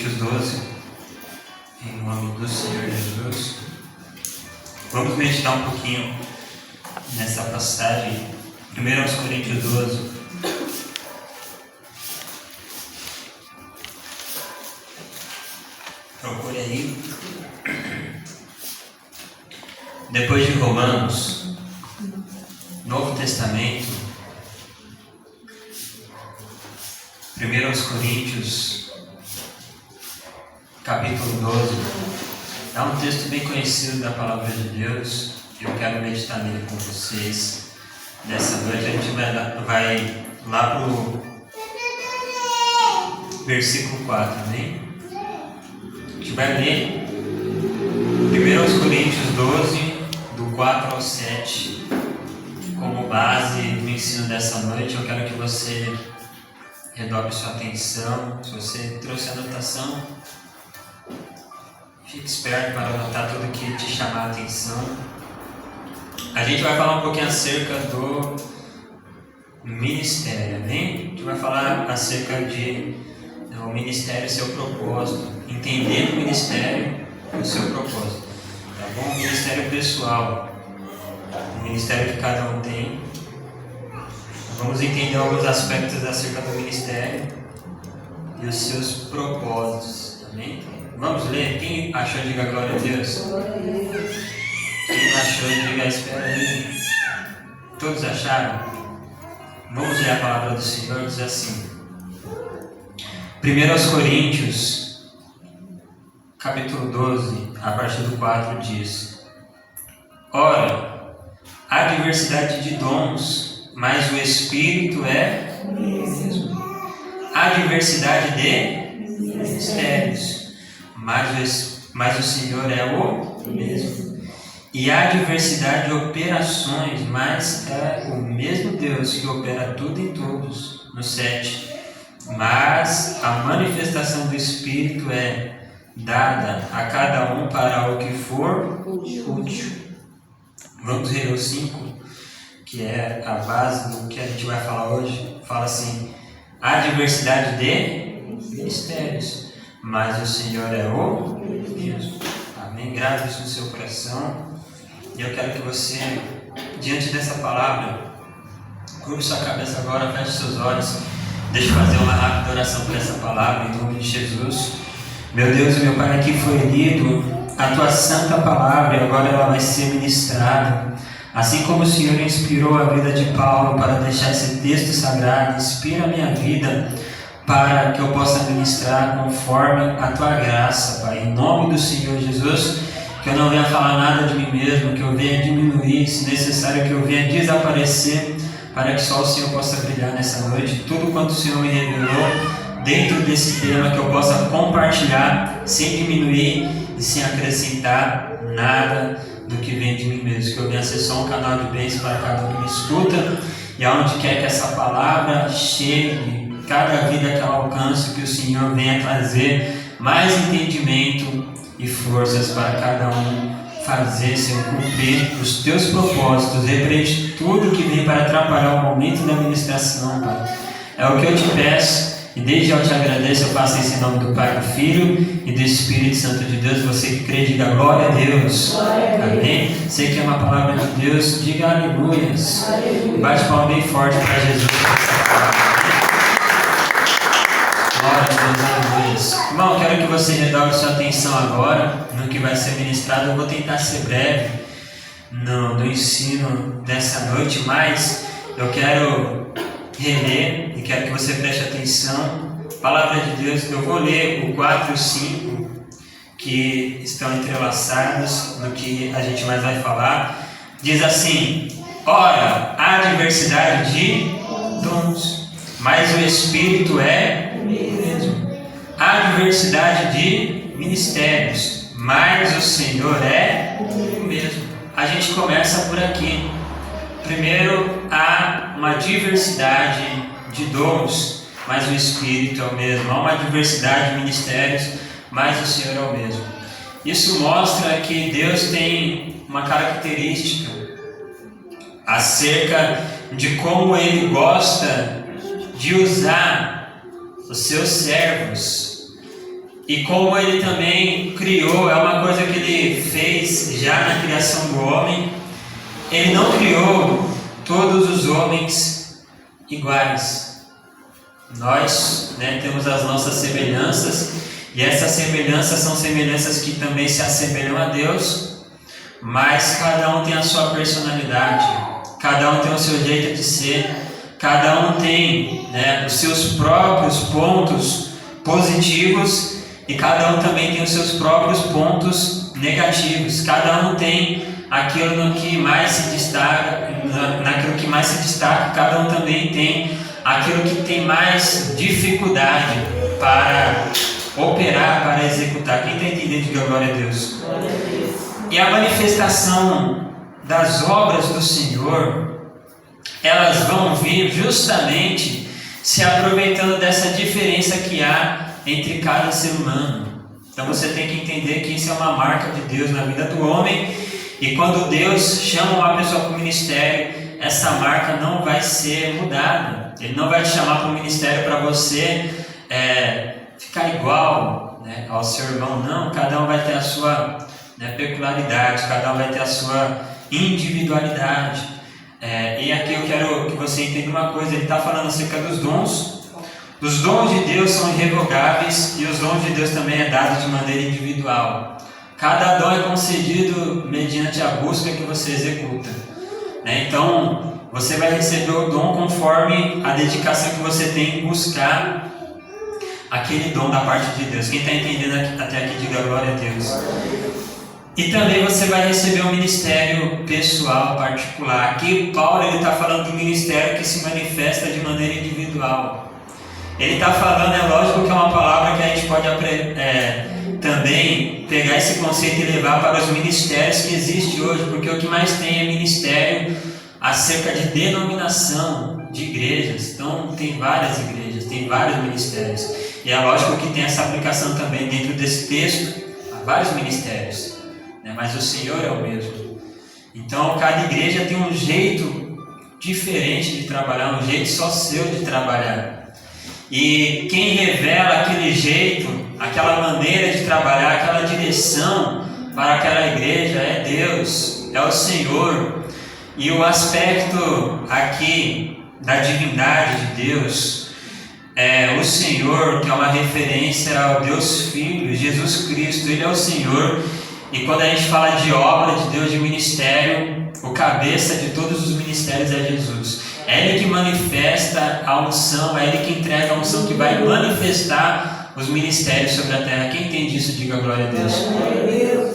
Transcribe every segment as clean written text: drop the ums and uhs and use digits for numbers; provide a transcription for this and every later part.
Coríntios 12, em nome do Senhor Jesus. Vamos meditar um pouquinho nessa passagem. 1 Coríntios 12. Procure aí. Depois de Romanos, Novo Testamento, 1 Coríntios, capítulo 12. É um texto bem conhecido da Palavra de Deus. Eu quero meditar nele com vocês nessa noite. A gente vai lá para o versículo 4, amém? A gente vai ler 1 Coríntios 12, do 4 ao 7, como base do ensino dessa noite. Eu quero que você redobre sua atenção. Se você trouxe anotação, fique esperto para anotar tudo que te chamar a atenção. A gente vai falar um pouquinho acerca do ministério, amém? A gente vai falar acerca de o ministério e seu propósito, entender o ministério e o seu propósito, tá bom? O ministério pessoal, o ministério que cada um tem. Vamos entender alguns aspectos acerca do ministério e os seus propósitos, amém? Vamos ler? Quem achou, diga glória a Deus. Quem não achou, diga espera aí. Todos acharam? Vamos ler a palavra do Senhor, diz assim. 1 Coríntios, capítulo 12, a partir do 4 diz: Ora, há diversidade de dons, mas o Espírito é o mesmo. Há diversidade de ministérios, mas o Senhor é o mesmo. E há diversidade de operações, mas é o mesmo Deus que opera tudo em todos. No 7. Mas a manifestação do Espírito é dada a cada um para o que for útil. Vamos ler o 5, que é a base do que a gente vai falar hoje. Fala assim: há diversidade de ministérios, mas o Senhor é o mesmo. Amém? Grave isso no seu coração. E eu quero que você, diante dessa palavra, curve sua cabeça agora, feche seus olhos. Deixa eu fazer uma rápida oração por essa palavra, em nome de Jesus. Meu Deus e meu Pai, aqui foi lido a Tua santa palavra e agora ela vai ser ministrada. Assim como o Senhor inspirou a vida de Paulo para deixar esse texto sagrado, inspira a minha vida para que eu possa ministrar conforme a Tua graça, Pai. Em nome do Senhor Jesus, que eu não venha falar nada de mim mesmo, que eu venha diminuir, se necessário que eu venha desaparecer, para que só o Senhor possa brilhar nessa noite. Tudo quanto o Senhor me revelou dentro desse tema, que eu possa compartilhar sem diminuir e sem acrescentar nada do que vem de mim mesmo. Que eu venha ser só um canal de bênção para cada um que me escuta, e aonde quer que essa palavra chegue, cada vida que ela alcance, que o Senhor venha trazer mais entendimento e forças para cada um fazer, Senhor, cumprir os Teus propósitos. Repreende tudo que vem para atrapalhar o momento da ministração, Pai. É o que eu te peço, e desde já eu te agradeço. Eu faço isso em nome do Pai, do Filho e do Espírito Santo de Deus. Você que crê, diga glória a Deus. Amém? Você que ama a palavra de Deus, diga aleluias. Bate palma bem forte para Jesus. Glória a Deus, aleluias. Irmão, eu quero que você redobre sua atenção agora no que vai ser ministrado. Eu vou tentar ser breve no ensino dessa noite, mas eu quero reler e quero que você preste atenção. Palavra de Deus, eu vou ler o 4 e o 5, que estão entrelaçados no que a gente mais vai falar. Diz assim: Ora, há diversidade de dons, mas o Espírito é o mesmo. Há diversidade de ministérios, mas o Senhor é o mesmo. A gente começa por aqui. Primeiro, há uma diversidade de dons, mas o Espírito é o mesmo. Há uma diversidade de ministérios, mas o Senhor é o mesmo. Isso mostra que Deus tem uma característica acerca de como Ele gosta de usar os seus servos E como ele também criou, é uma coisa que ele fez já na criação do homem, ele não criou todos os homens iguais. Nós, temos as nossas semelhanças, e essas semelhanças são semelhanças que também se assemelham a Deus, mas cada um tem a sua personalidade, cada um tem o seu jeito de ser, cada um tem os seus próprios pontos positivos, e cada um também tem os seus próprios pontos negativos. Cada um tem aquilo no que mais se destaca, naquilo que mais se destaca. Cada um também tem aquilo que tem mais dificuldade para operar, para executar. Quem está entendendo, diga glória a Deus. E a manifestação das obras do Senhor, elas vão vir justamente se aproveitando dessa diferença que há entre cada ser humano. Então você tem que entender que isso é uma marca de Deus na vida do homem, e quando Deus chama uma pessoa para o ministério, essa marca não vai ser mudada. Ele não vai te chamar para o ministério para você ficar igual ao seu irmão, não. Cada um vai ter a sua peculiaridade, cada um vai ter a sua individualidade. E aqui eu quero que você entenda uma coisa. Ele está falando acerca dos dons. Os dons de Deus são irrevogáveis, e os dons de Deus também é dado de maneira individual. Cada dom é concedido mediante a busca que você executa. Então, você vai receber o dom conforme a dedicação que você tem em buscar aquele dom da parte de Deus. Quem está entendendo até aqui, diga glória a Deus. E também você vai receber um ministério pessoal, particular. Aqui Paulo está falando do ministério que se manifesta de maneira individual. Ele está falando, é lógico que é uma palavra que a gente pode também pegar esse conceito e levar para os ministérios que existem hoje, porque o que mais tem é ministério acerca de denominação de igrejas. Então tem várias igrejas, tem vários ministérios, e é lógico que tem essa aplicação também dentro desse texto, há vários ministérios, mas o Senhor é o mesmo. Então cada igreja tem um jeito diferente de trabalhar, um jeito só seu de trabalhar. E quem revela aquele jeito, aquela maneira de trabalhar, aquela direção para aquela igreja é Deus, é o Senhor. E o aspecto aqui da divindade de Deus é o Senhor, que é uma referência ao Deus Filho, Jesus Cristo. Ele é o Senhor. E quando a gente fala de obra de Deus, de ministério, o cabeça de todos os ministérios é Jesus. É Ele que manifesta a unção, é Ele que entrega a unção que vai manifestar os ministérios sobre a terra. Quem entende isso, diga glória a Deus.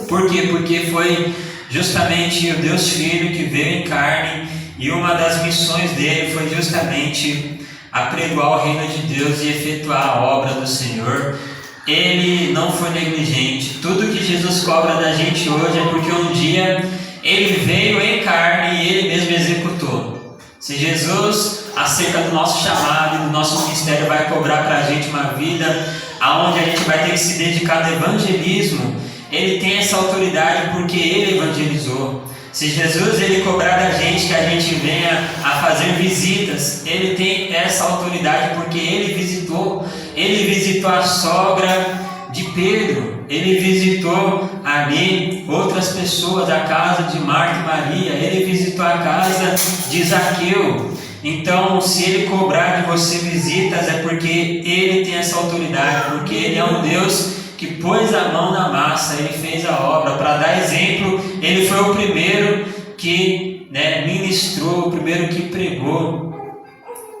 Por quê? Porque foi justamente o Deus Filho que veio em carne, e uma das missões dele foi justamente apregoar o reino de Deus e efetuar a obra do Senhor. Ele não foi negligente. Tudo que Jesus cobra da gente hoje é porque um dia Ele veio em carne e Ele mesmo executou. Se Jesus, acerca do nosso chamado e do nosso ministério, vai cobrar para a gente uma vida onde a gente vai ter que se dedicar no evangelismo, Ele tem essa autoridade porque Ele evangelizou. Se Jesus ele cobrar da gente que a gente venha a fazer visitas, Ele tem essa autoridade porque Ele visitou a sogra de Pedro, Ele visitou ali outras pessoas, a casa de Marta e Maria, Ele visitou a casa de Zaqueu. Então, se Ele cobrar de você visitas, é porque Ele tem essa autoridade, porque Ele é um Deus que pôs a mão na massa, Ele fez a obra. Para dar exemplo, Ele foi o primeiro que ministrou, o primeiro que pregou.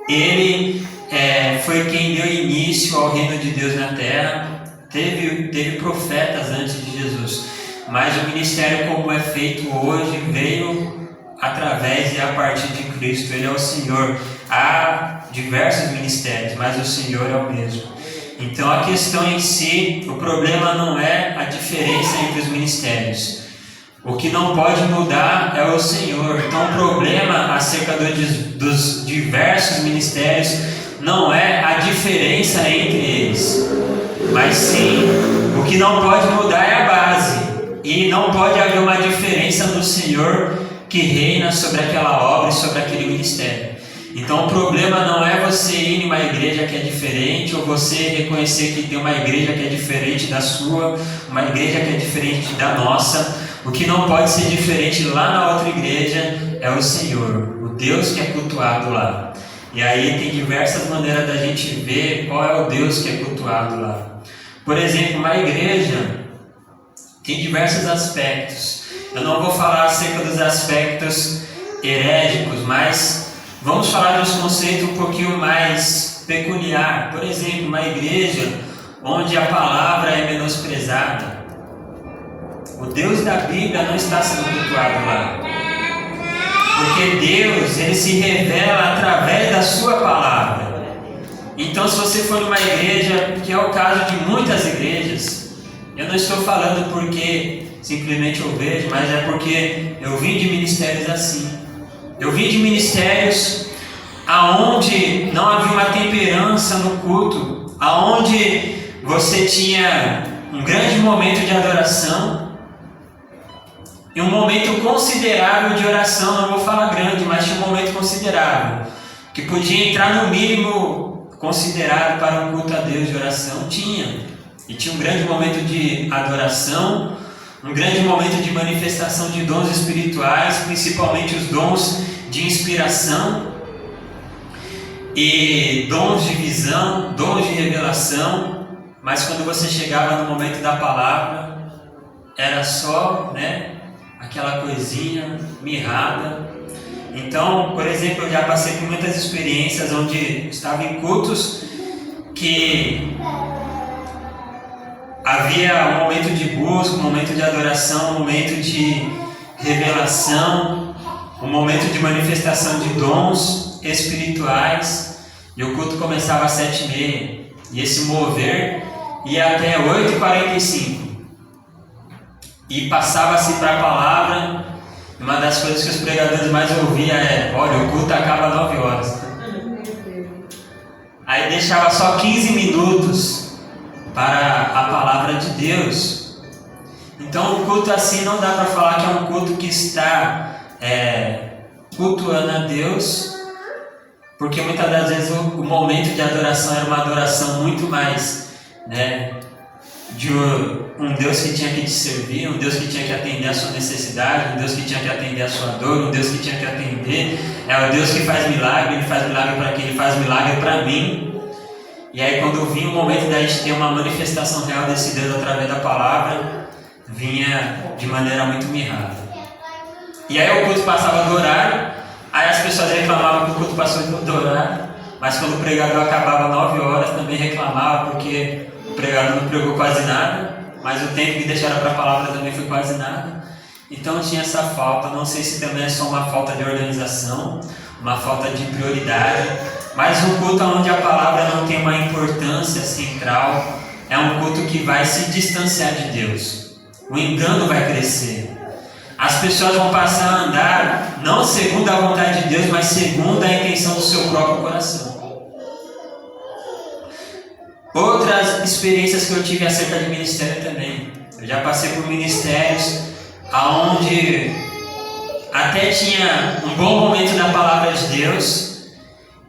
Ele foi quem deu início ao reino de Deus na terra. Teve profetas antes de Jesus, mas o ministério como é feito hoje veio através e a partir de Cristo. Ele é o Senhor. Há diversos ministérios, mas o Senhor é o mesmo. Então a questão em si, o problema não é a diferença entre os ministérios. O que não pode mudar é o Senhor. Então o problema acerca dos diversos ministérios não é a diferença entre eles, mas sim, o que não pode mudar é a base. E não pode haver uma diferença no Senhor que reina sobre aquela obra e sobre aquele ministério. Então o problema não é você ir em uma igreja que é diferente, ou você reconhecer que tem uma igreja que é diferente da sua, uma igreja que é diferente da nossa. O que não pode ser diferente lá na outra igreja é o Senhor, o Deus que é cultuado lá. E aí tem diversas maneiras da gente ver qual é o Deus que é cultuado lá. Por exemplo, uma igreja tem diversos aspectos. Eu não vou falar acerca dos aspectos herégicos, mas vamos falar de um conceito um pouquinho mais peculiar. Por exemplo, uma igreja onde a palavra é menosprezada. O Deus da Bíblia não está sendo cultuado lá. Porque Deus, Ele se revela através da sua palavra. Então, se você for numa igreja, que é o caso de muitas igrejas, eu não estou falando porque simplesmente eu vejo, mas é porque eu vim de ministérios assim. Eu vim de ministérios aonde não havia uma temperança no culto, aonde você tinha um grande momento de adoração e um momento considerável de oração. Não vou falar grande, mas tinha um momento considerável, que podia entrar no mínimo considerado para um culto a Deus de oração. E tinha um grande momento de adoração, um grande momento de manifestação de dons espirituais, principalmente os dons de inspiração e dons de visão, dons de revelação. Mas quando você chegava no momento da palavra, era só, aquela coisinha mirrada. Então, por exemplo, eu já passei por muitas experiências onde estava em cultos que havia um momento de busca, um momento de adoração, um momento de revelação, um momento de manifestação de dons espirituais, e o culto começava às 7h30, e esse mover ia até 8h45. E passava-se para a palavra. Uma das coisas que os pregadores mais ouviam é: olha, o culto acaba às 9 horas. Aí deixava só 15 minutos para a palavra de Deus. Então o culto assim não dá para falar que é um culto que está cultuando a Deus, porque muitas das vezes o momento de adoração era uma adoração muito mais de um Deus que tinha que te servir, um Deus que tinha que atender a sua necessidade, um Deus que tinha que atender a sua dor, um Deus que tinha que atender. É o Deus que faz milagre. Ele faz milagre para quem? Ele faz milagre para mim. E aí quando vinha o momento da gente ter uma manifestação real desse Deus através da palavra, vinha de maneira muito mirrada. E aí o culto passava do horário, aí as pessoas reclamavam que o culto passou do horário, mas quando o pregador acabava às 9 horas também reclamava, porque o pregador não pregou quase nada, mas o tempo que deixaram para a palavra também foi quase nada. Então tinha essa falta. Não sei se também é só uma falta de organização, uma falta de prioridade, mas um culto onde a palavra não tem uma importância central é um culto que vai se distanciar de Deus. O engano vai crescer. As pessoas vão passar a andar não segundo a vontade de Deus, mas segundo a intenção do seu próprio coração. Outras experiências que eu tive acerca de ministério também. Eu já passei por ministérios onde até tinha um bom momento da palavra de Deus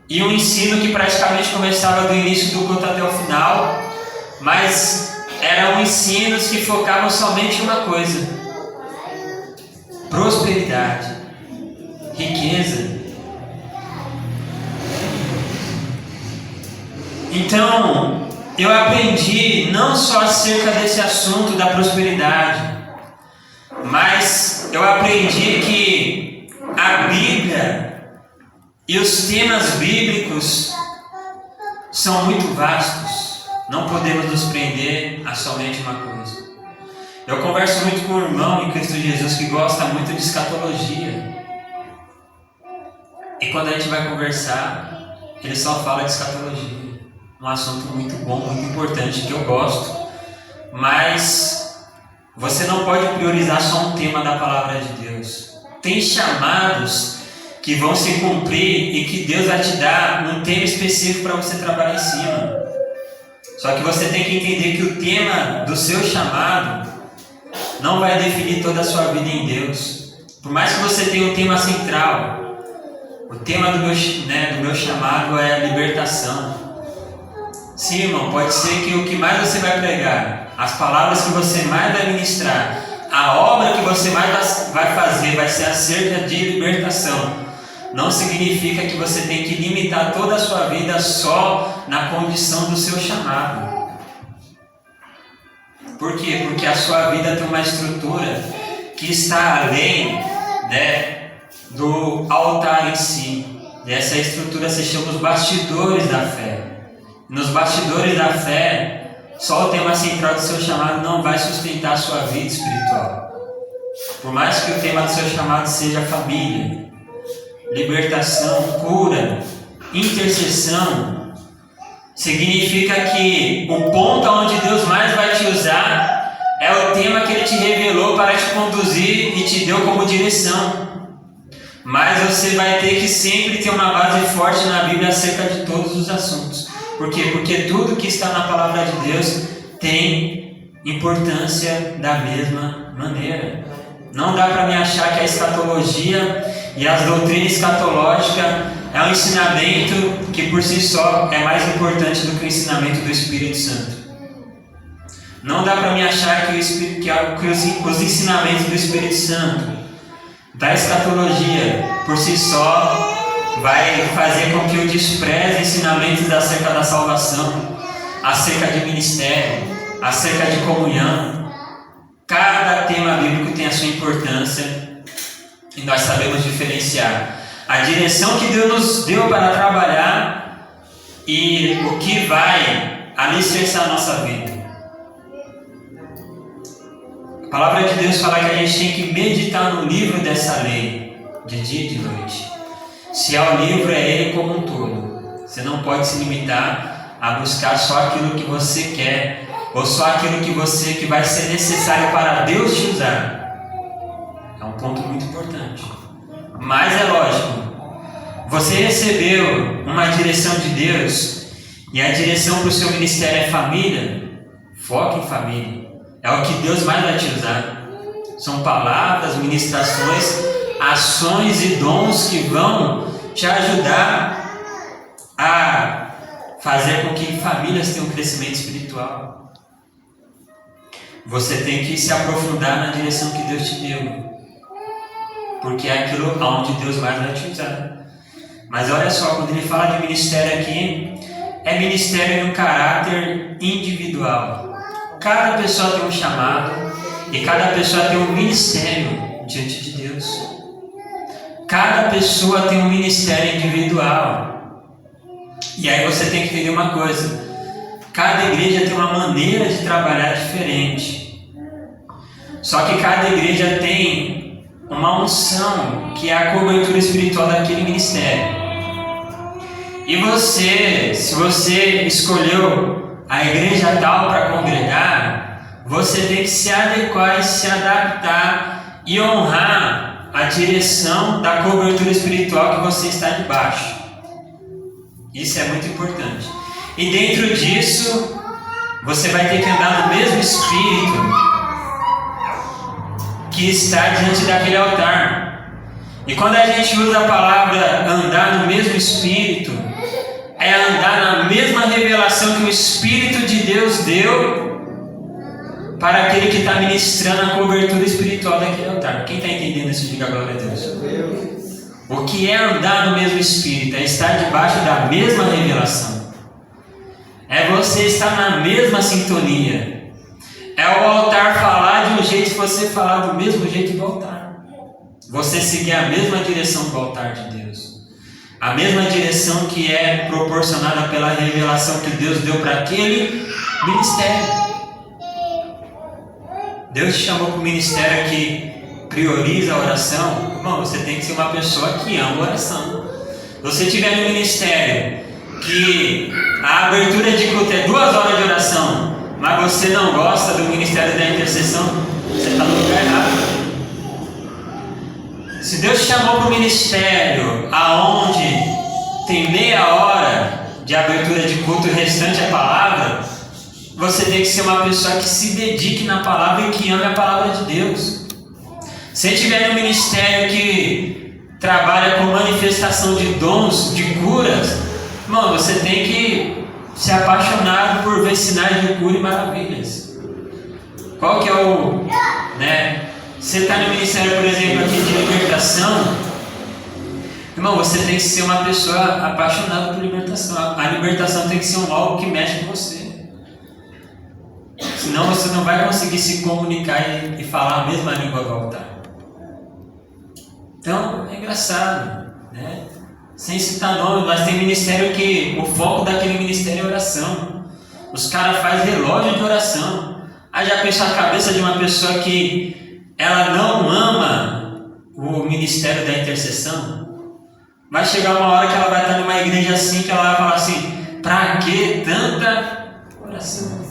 e um ensino que praticamente começava do início do culto até o final, mas eram ensinos que focavam somente em uma coisa: prosperidade, riqueza. Então, eu aprendi não só acerca desse assunto da prosperidade, mas eu aprendi que a Bíblia e os temas bíblicos são muito vastos. Não podemos nos prender a somente uma coisa. Eu converso muito com um irmão em Cristo Jesus que gosta muito de escatologia. E quando a gente vai conversar, ele só fala de escatologia. Um assunto muito bom, muito importante, que eu gosto, mas você não pode priorizar só um tema da palavra de Deus. Tem chamados que vão se cumprir e que Deus vai te dar um tema específico para você trabalhar em cima. Só que você tem que entender que o tema do seu chamado não vai definir toda a sua vida em Deus. Por mais que você tenha um tema central, O tema do meu chamado é a libertação. Sim, irmão, pode ser que o que mais você vai pregar, as palavras que você mais vai ministrar, a obra que você mais vai fazer vai ser acerca de libertação. Não significa que você tem que limitar toda a sua vida só na condição do seu chamado. Por quê? Porque a sua vida tem uma estrutura que está além, do altar em si. E essa estrutura se chama os bastidores da fé. Nos bastidores da fé, só o tema central do seu chamado não vai sustentar a sua vida espiritual. Por mais que o tema do seu chamado seja família, libertação, cura, intercessão, significa que o ponto onde Deus mais vai te usar é o tema que Ele te revelou para te conduzir e te deu como direção. Mas você vai ter que sempre ter uma base forte na Bíblia acerca de todos os assuntos. Por quê? Porque tudo que está na palavra de Deus tem importância da mesma maneira. Não dá para me achar que a escatologia e as doutrinas escatológicas é um ensinamento que por si só é mais importante do que o ensinamento do Espírito Santo. Não dá para me achar que os ensinamentos do Espírito Santo, da escatologia, por si só vai fazer com que eu despreze ensinamentos acerca da salvação, acerca de ministério, acerca de comunhão. Cada tema bíblico tem a sua importância e nós sabemos diferenciar a direção que Deus nos deu para trabalhar e o que vai alicerçar a nossa vida. A palavra de Deus fala que a gente tem que meditar no livro dessa lei, de dia e de noite. Se é o livro, é ele como um todo. Você não pode se limitar a buscar só aquilo que você quer, ou só aquilo que vai ser necessário para Deus te usar. É um ponto muito importante. Mas é lógico, você recebeu uma direção de Deus, e a direção para o seu ministério é família, foque em família. É o que Deus mais vai te usar. São palavras, ministrações, ações e dons que vão te ajudar a fazer com que famílias tenham um crescimento espiritual. Você tem que se aprofundar na direção que Deus te deu, porque é aquilo onde Deus mais vai te usar. Mas olha só, quando ele fala de ministério aqui, é ministério em um caráter individual. Cada pessoa tem um chamado e cada pessoa tem um ministério diante de Deus. Cada pessoa tem um ministério individual. E aí você tem que entender uma coisa: cada igreja tem uma maneira de trabalhar diferente. Só que cada igreja tem uma unção que é a cobertura espiritual daquele ministério. E você, se você escolheu a igreja tal para congregar, você tem que se adequar e se adaptar e honrar a direção da cobertura espiritual que você está debaixo. Isso é muito importante. E dentro disso, você vai ter que andar no mesmo espírito que está diante daquele altar. E quando a gente usa a palavra andar no mesmo espírito, é andar na mesma revelação que o Espírito de Deus deu para aquele que está ministrando a cobertura espiritual daquele altar. Quem está entendendo isso, diga glória a Deus. O que é andar no mesmo Espírito? É estar debaixo da mesma revelação. É você estar na mesma sintonia. É o altar falar de um jeito e você falar do mesmo jeito do altar. Você seguir a mesma direção do altar de Deus. A mesma direção que é proporcionada pela revelação que Deus deu para aquele ministério. Deus te chamou para o ministério que prioriza a oração. Irmão, você tem que ser uma pessoa que ama a oração. Se você estiver no ministério que a abertura de culto é 2 horas de oração, mas você não gosta do ministério da intercessão, você está no lugar errado. Se Deus te chamou para o ministério aonde tem meia hora de abertura de culto e o restante é palavra, você tem que ser uma pessoa que se dedique na palavra e que ame a palavra de Deus. Se estiver no ministério que trabalha com manifestação de dons, de curas, irmão, você tem que ser apaixonado por ver sinais de cura e maravilhas. Qual que é o... né? Você está no ministério, por exemplo, aqui de libertação, irmão, você tem que ser uma pessoa apaixonada por libertação. A libertação tem que ser algo que mexe com você. Senão você não vai conseguir se comunicar e falar a mesma língua do altar. Então, é engraçado, né? Sem citar nome, mas tem ministério que o foco daquele ministério é oração. Os caras fazem relógio de oração. Aí já pensou a cabeça de uma pessoa que ela não ama o ministério da intercessão? Vai chegar uma hora que ela vai estar numa igreja assim, que ela vai falar assim, pra que tanta oração?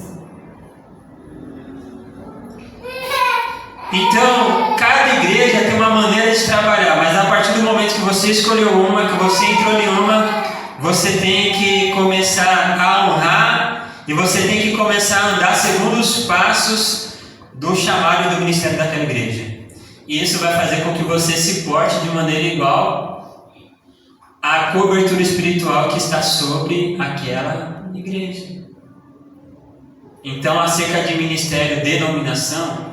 Então, cada igreja tem uma maneira de trabalhar, mas a partir do momento que você escolheu uma, que você entrou em uma, você tem que começar a honrar e você tem que começar a andar segundo os passos do chamado e do ministério daquela igreja. E isso vai fazer com que você se porte de maneira igual à cobertura espiritual que está sobre aquela igreja. Então, acerca de ministério, denominação,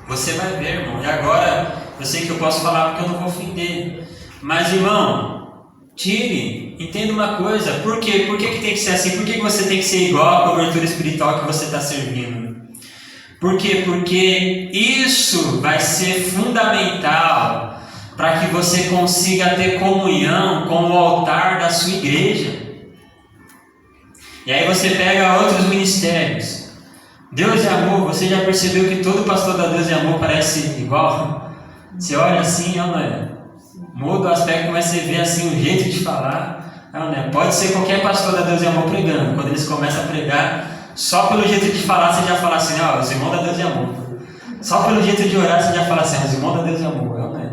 você vai ver, irmão. E agora, eu sei que eu posso falar porque eu não vou ofender. Mas, irmão, tire, entenda uma coisa. Por quê? Por que tem que ser assim? Por que você tem que ser igual à cobertura espiritual que você está servindo? Por quê? Porque isso vai ser fundamental para que você consiga ter comunhão com o altar da sua igreja. E aí você pega outros ministérios. Deus é amor, você já percebeu que todo pastor da Deus é amor parece igual? Você olha assim, não é? Muda o aspecto, mas você vê assim o jeito de falar. Não é? Pode ser qualquer pastor da Deus é amor pregando. Quando eles começam a pregar, só pelo jeito de falar você já fala assim, ó, os irmãos da Deus é amor. Só pelo jeito de orar você já fala assim, os irmãos da Deus é amor. Não é?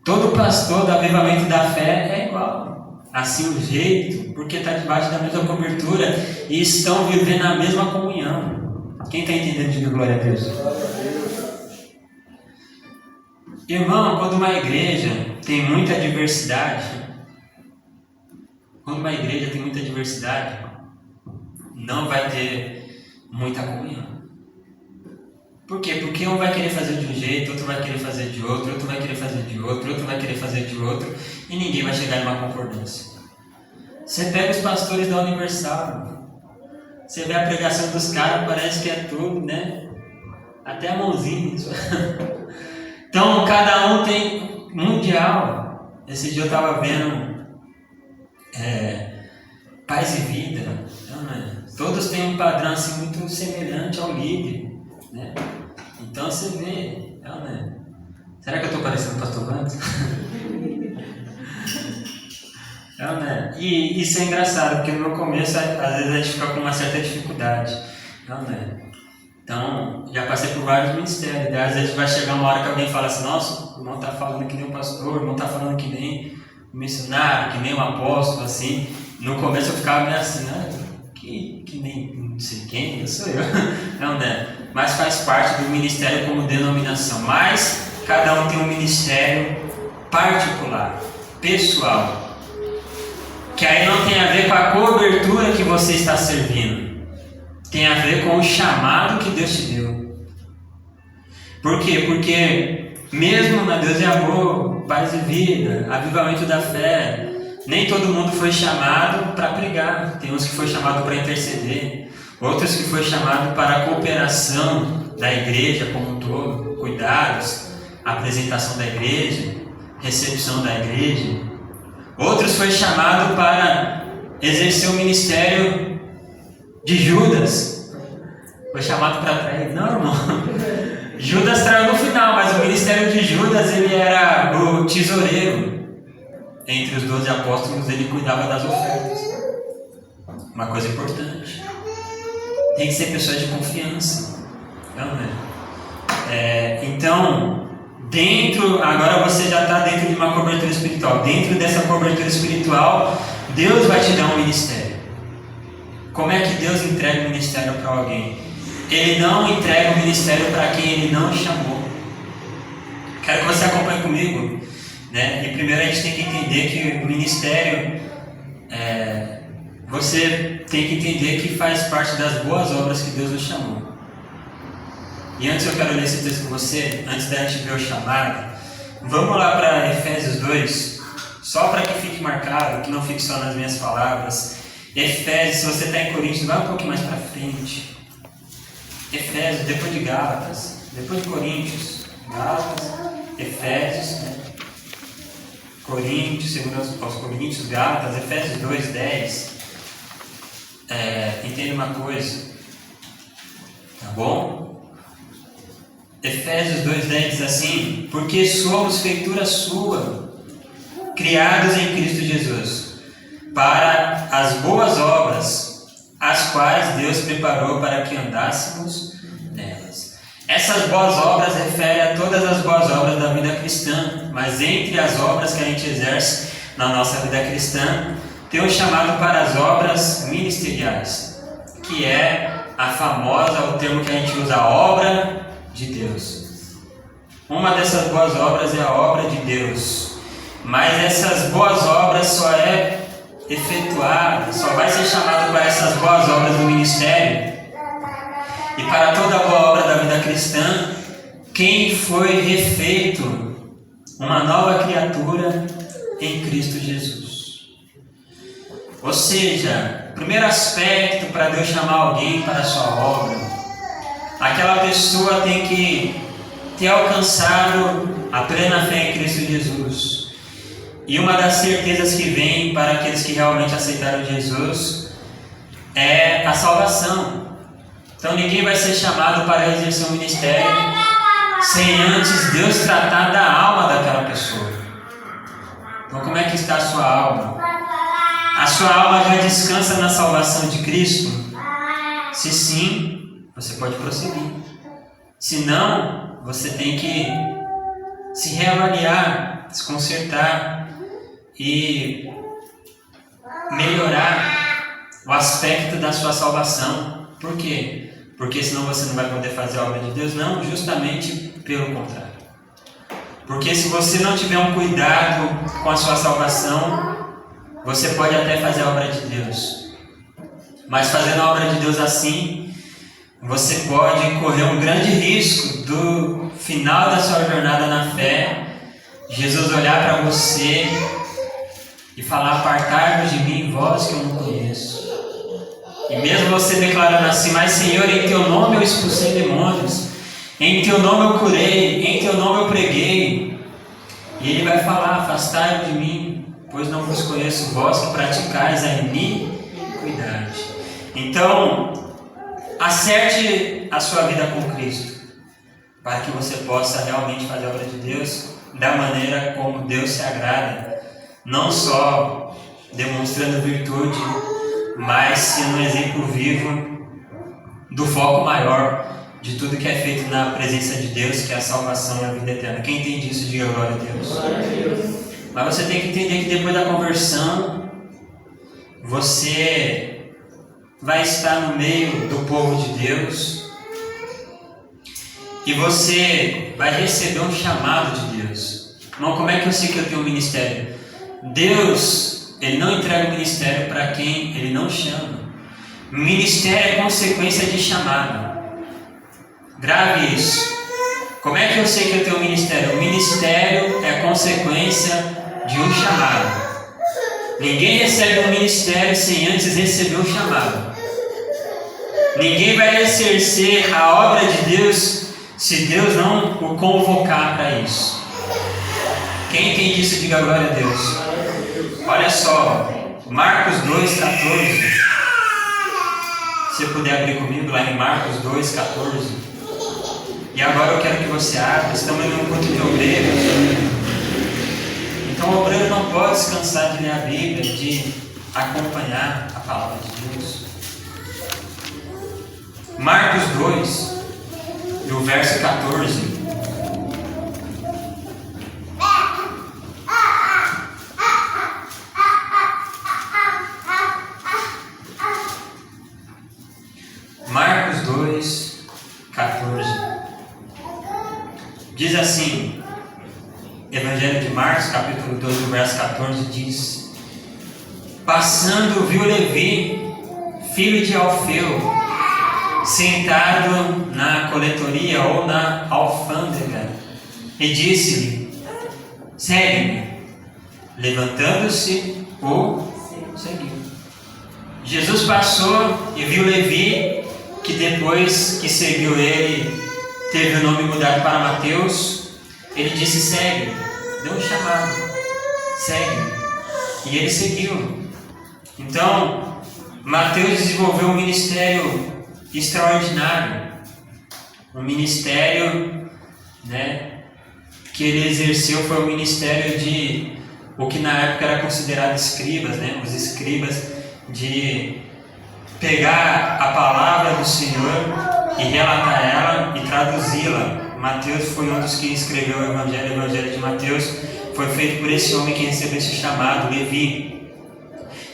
Todo pastor do avivamento da fé é igual. Assim o jeito, porque está debaixo da mesma cobertura e estão vivendo a mesma comunhão. Quem está entendendo, diga glória a Deus. Irmão, quando uma igreja tem muita diversidade, não vai ter muita comunhão. Por quê? Porque um vai querer fazer de um jeito, outro vai querer fazer de outro, outro vai querer fazer de outro, outro vai querer fazer de outro, e ninguém vai chegar em uma concordância. Você pega os pastores da Universal, você vê a pregação dos caras, parece que é tudo, né? Até a mãozinha. Então, cada um tem mundial. Esse dia eu estava vendo Paz e Vida. Né? Todos têm um padrão assim, muito semelhante ao líder, né? Então você vê, né? Será que eu estou parecendo o pastor Vandes? Né? E isso é engraçado, porque no meu começo, às vezes a gente fica com uma certa dificuldade. Né? Então, já passei por vários ministérios. Às vezes vai chegar uma hora que alguém fala assim, nossa, o irmão está falando que nem o pastor, o irmão está falando que nem o missionário, que nem o apóstolo, assim. No começo eu ficava meio assim, que nem não sei quem, eu sou eu. Não, né? Mas faz parte do ministério como denominação. Mas cada um tem um ministério particular, pessoal, que aí não tem a ver com a cobertura que você está servindo, tem a ver com o chamado que Deus te deu. Por quê? Porque mesmo na Deus é amor, paz e vida, avivamento da fé, nem todo mundo foi chamado para pregar. Tem uns que foi chamado para interceder, outros que foi chamado para a cooperação da igreja como um todo, cuidados, apresentação da igreja, recepção da igreja. Outros foi chamado para exercer o ministério de Judas. Foi chamado para trair. Não, irmão. Judas traiu no final, mas o ministério de Judas, ele era o tesoureiro. Entre os 12 apóstolos, ele cuidava das ofertas. Uma coisa importante. Tem que ser pessoas de confiança. Não é? Então, agora você já está dentro de uma cobertura espiritual. Dentro dessa cobertura espiritual, Deus vai te dar um ministério. Como é que Deus entrega o ministério para alguém? Ele não entrega o ministério para quem Ele não chamou. Quero que você acompanhe comigo. né? E primeiro a gente tem que entender que o ministério, você tem que entender que faz parte das boas obras que Deus nos chamou. E antes eu quero ler esse texto com você, antes da gente ver o chamado. Vamos lá para Efésios 2, só para que fique marcado, que não fique só nas minhas palavras. Efésios, se você está em Coríntios, vai um pouquinho mais para frente. Efésios, depois de Gálatas, depois de Coríntios, Gálatas, Efésios, né? Coríntios, segundo aos Coríntios, Gálatas, Efésios 2, 10. Entenda uma coisa, tá bom? Efésios 2, 10 diz assim: porque somos feitura sua, criados em Cristo Jesus, para as boas obras, as quais Deus preparou para que andássemos nelas. Essas boas obras referem a todas as boas obras da vida cristã, mas entre as obras que a gente exerce na nossa vida cristã, tem um chamado para as obras ministeriais, que é o termo que a gente usa, a obra de Deus. Uma dessas boas obras é a obra de Deus, mas essas boas obras só é efetuada, só vai ser chamado para essas boas obras do ministério e para toda a boa obra da vida cristã quem foi refeito uma nova criatura em Cristo Jesus. Ou seja, o primeiro aspecto para Deus chamar alguém para a sua obra, aquela pessoa tem que ter alcançado a plena fé em Cristo Jesus. E uma das certezas que vem para aqueles que realmente aceitaram Jesus é a salvação. Então ninguém vai ser chamado para exercer um ministério sem antes Deus tratar da alma daquela pessoa. Então como é que está a sua alma? A sua alma já descansa na salvação de Cristo? Se sim, você pode prosseguir. Se não, você tem que se reavaliar, se consertar e melhorar o aspecto da sua salvação. Por quê? Porque senão você não vai poder fazer a obra de Deus? Não, justamente pelo contrário. Porque se você não tiver um cuidado com a sua salvação, você pode até fazer a obra de Deus, mas fazendo a obra de Deus assim, você pode correr um grande risco do final da sua jornada na fé, Jesus olhar para você e falar: apartai-vos de mim, vós que eu não conheço. E mesmo você declarando assim: mas Senhor, em teu nome eu expulsei demônios, em teu nome eu curei, em teu nome eu preguei. E ele vai falar: afastai-vos de mim, pois não vos conheço, vós que praticais a iniquidade. Então, acerte a sua vida com Cristo, para que você possa realmente fazer a obra de Deus da maneira como Deus se agrada, não só demonstrando virtude, mas sendo um exemplo vivo do foco maior de tudo que é feito na presença de Deus, que é a salvação e a vida eterna. Quem entende isso, diga glória a Deus. Glória a Deus. Mas você tem que entender que depois da conversão, você vai estar no meio do povo de Deus e você vai receber um chamado de Deus. Irmão, como é que eu sei que eu tenho um ministério? Deus, Ele não entrega o ministério para quem Ele não chama. Ministério é consequência de chamado. Grave isso. Como é que eu sei que eu tenho um ministério? O ministério é consequência de um chamado. Ninguém recebe um ministério sem antes receber um chamado. Ninguém vai exercer a obra de Deus se Deus não o convocar para isso. Quem entende isso, diga glória a Deus. Olha só, Marcos 2,14. Se você puder abrir comigo lá em Marcos 2,14. E agora eu quero que você abra. Estamos em um culto de obreiros. Então o obreiro não pode descansar de ler a Bíblia, de acompanhar a palavra de Deus. Marcos 2, e o verso 14. Marcos 2, 14. Diz assim, Evangelho de de Marcos, capítulo 12, verso 14, diz: passando, viu Levi, filho de Alfeu, sentado na coletoria ou na alfândega, e disse-lhe: segue-me. Levantando-se, o seguiu. Jesus passou e viu Levi, que depois que seguiu ele, teve o nome mudado para Mateus. Ele disse: segue, deu um chamado, segue, e ele seguiu. Então, Mateus desenvolveu um ministério extraordinário, um ministério, que ele exerceu foi o ministério de o que na época era considerado escribas, os escribas, de pegar a palavra do Senhor e relatar ela e traduzi-la. Mateus foi um dos que escreveu o Evangelho de Mateus, foi feito por esse homem que recebeu esse chamado, Levi.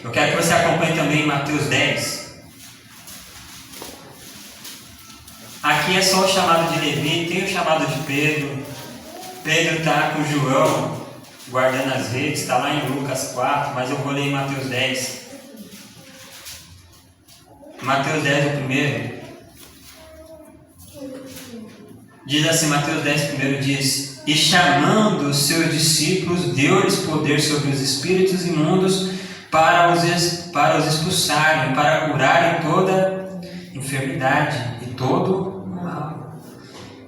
Eu quero que você acompanhe também Mateus 10. Aqui é só o chamado de Levi, tem o chamado de Pedro. Pedro está com João guardando as redes, está lá em Lucas 4, mas eu vou ler em Mateus 10. Mateus 10 é o primeiro. Diz assim, Mateus 10 primeiro diz: e chamando os seus discípulos, deu-lhes poder sobre os espíritos imundos para os expulsarem, para curarem toda enfermidade e todo mal.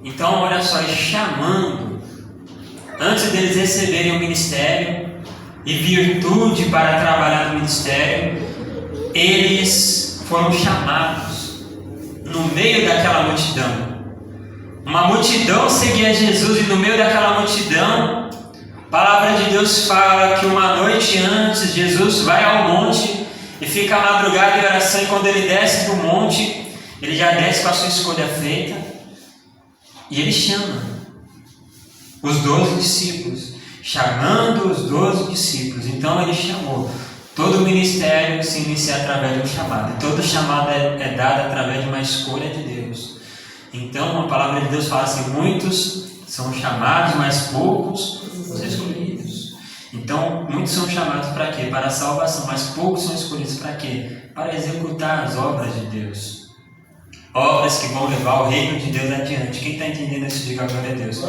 Então, olha só, e chamando, antes deles receberem o ministério e virtude para trabalhar no ministério, eles foram chamados no meio daquela multidão. Uma multidão seguia Jesus, e no meio daquela multidão, a palavra de Deus fala que uma noite antes Jesus vai ao monte e fica a madrugada em oração, e quando ele desce para o monte, ele já desce com a sua escolha feita, e ele chama os 12 discípulos, chamando os 12 discípulos. Então ele chamou. Todo o ministério se inicia através de um chamado, e todo chamado é dado através de uma escolha de Deus. Então a palavra de Deus fala assim: muitos são chamados, mas poucos os escolhidos. Então muitos são chamados para quê? Para a salvação, mas poucos são escolhidos para quê? Para executar as obras de Deus, obras que vão levar o reino de Deus adiante. Quem está entendendo isso, diga glória a Deus.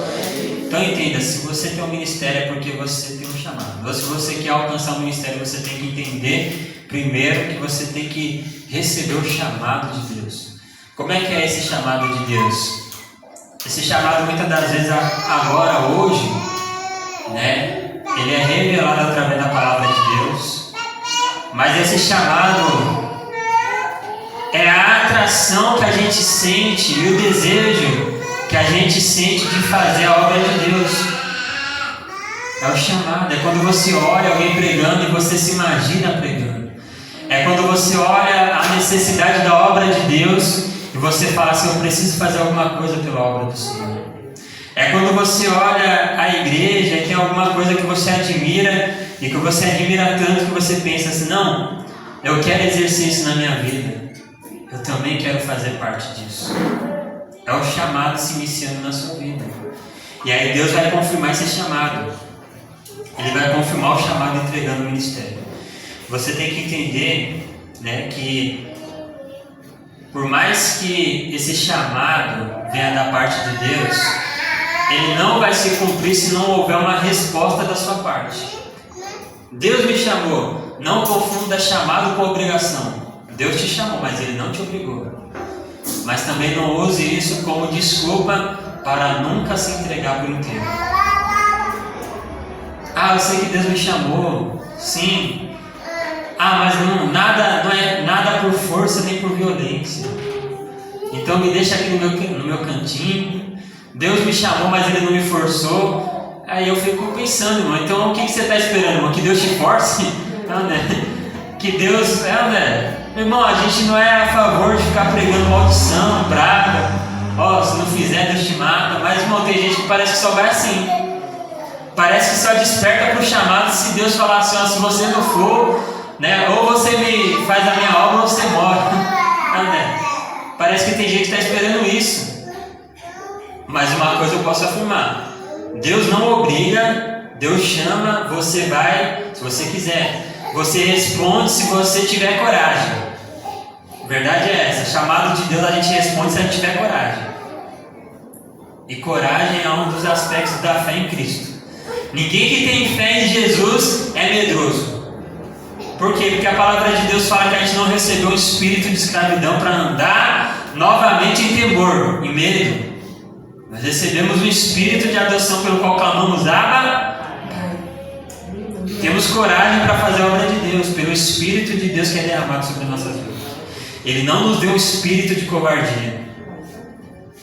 Então entenda, se você tem um ministério é porque você tem um chamado. Ou se você quer alcançar um ministério, você tem que entender primeiro que você tem que receber o chamado de Deus. Como é que é esse chamado de Deus? Esse chamado muitas das vezes agora, hoje, ele é revelado através da palavra de Deus. Mas esse chamado é a atração que a gente sente e o desejo que a gente sente de fazer a obra de Deus. É o chamado. É quando você olha alguém pregando e você se imagina pregando. É quando você olha a necessidade da obra de Deus e você fala assim: eu preciso fazer alguma coisa pela obra do Senhor. É quando você olha a igreja e tem alguma coisa que você admira, e que você admira tanto que você pensa assim: não, eu quero exercer isso na minha vida, eu também quero fazer parte disso. É o chamado se iniciando na sua vida. E aí Deus vai confirmar esse chamado. Ele vai confirmar o chamado entregando o ministério. Você tem que entender, que por mais que esse chamado venha da parte de Deus, ele não vai se cumprir se não houver uma resposta da sua parte. Deus me chamou. Não confunda chamado com obrigação. Deus te chamou, mas Ele não te obrigou. Mas também não use isso como desculpa para nunca se entregar por inteiro. Eu sei que Deus me chamou, sim. Mas não é nada por força nem por violência. Então me deixa aqui no meu cantinho. Deus me chamou, mas Ele não me forçou. Aí eu fico pensando, irmão, então o que você está esperando, irmão? Que Deus te force? Que Deus... Irmão, a gente não é a favor de ficar pregando maldição, praga. Se não fizer, Deus te mata. Mas, irmão, tem gente que parece que só vai assim. Parece que só desperta para o chamado se Deus falar assim: se você não for, ou você me faz a minha obra ou você morre. Parece que tem gente que está esperando isso. Mas uma coisa eu posso afirmar: Deus não obriga, Deus chama, você vai, se você quiser. Você responde se você tiver coragem. A verdade é essa, chamado de Deus a gente responde se a gente tiver coragem. E coragem é um dos aspectos da fé em Cristo. Ninguém que tem fé em Jesus é medroso. Por quê? Porque a palavra de Deus fala que a gente não recebeu um espírito de escravidão para andar novamente em temor, em medo. Nós recebemos um espírito de adoção pelo qual clamamos Abba. Temos coragem para fazer a obra de Deus, pelo Espírito de Deus que é derramado sobre nossas vidas. Ele não nos deu um espírito de covardia.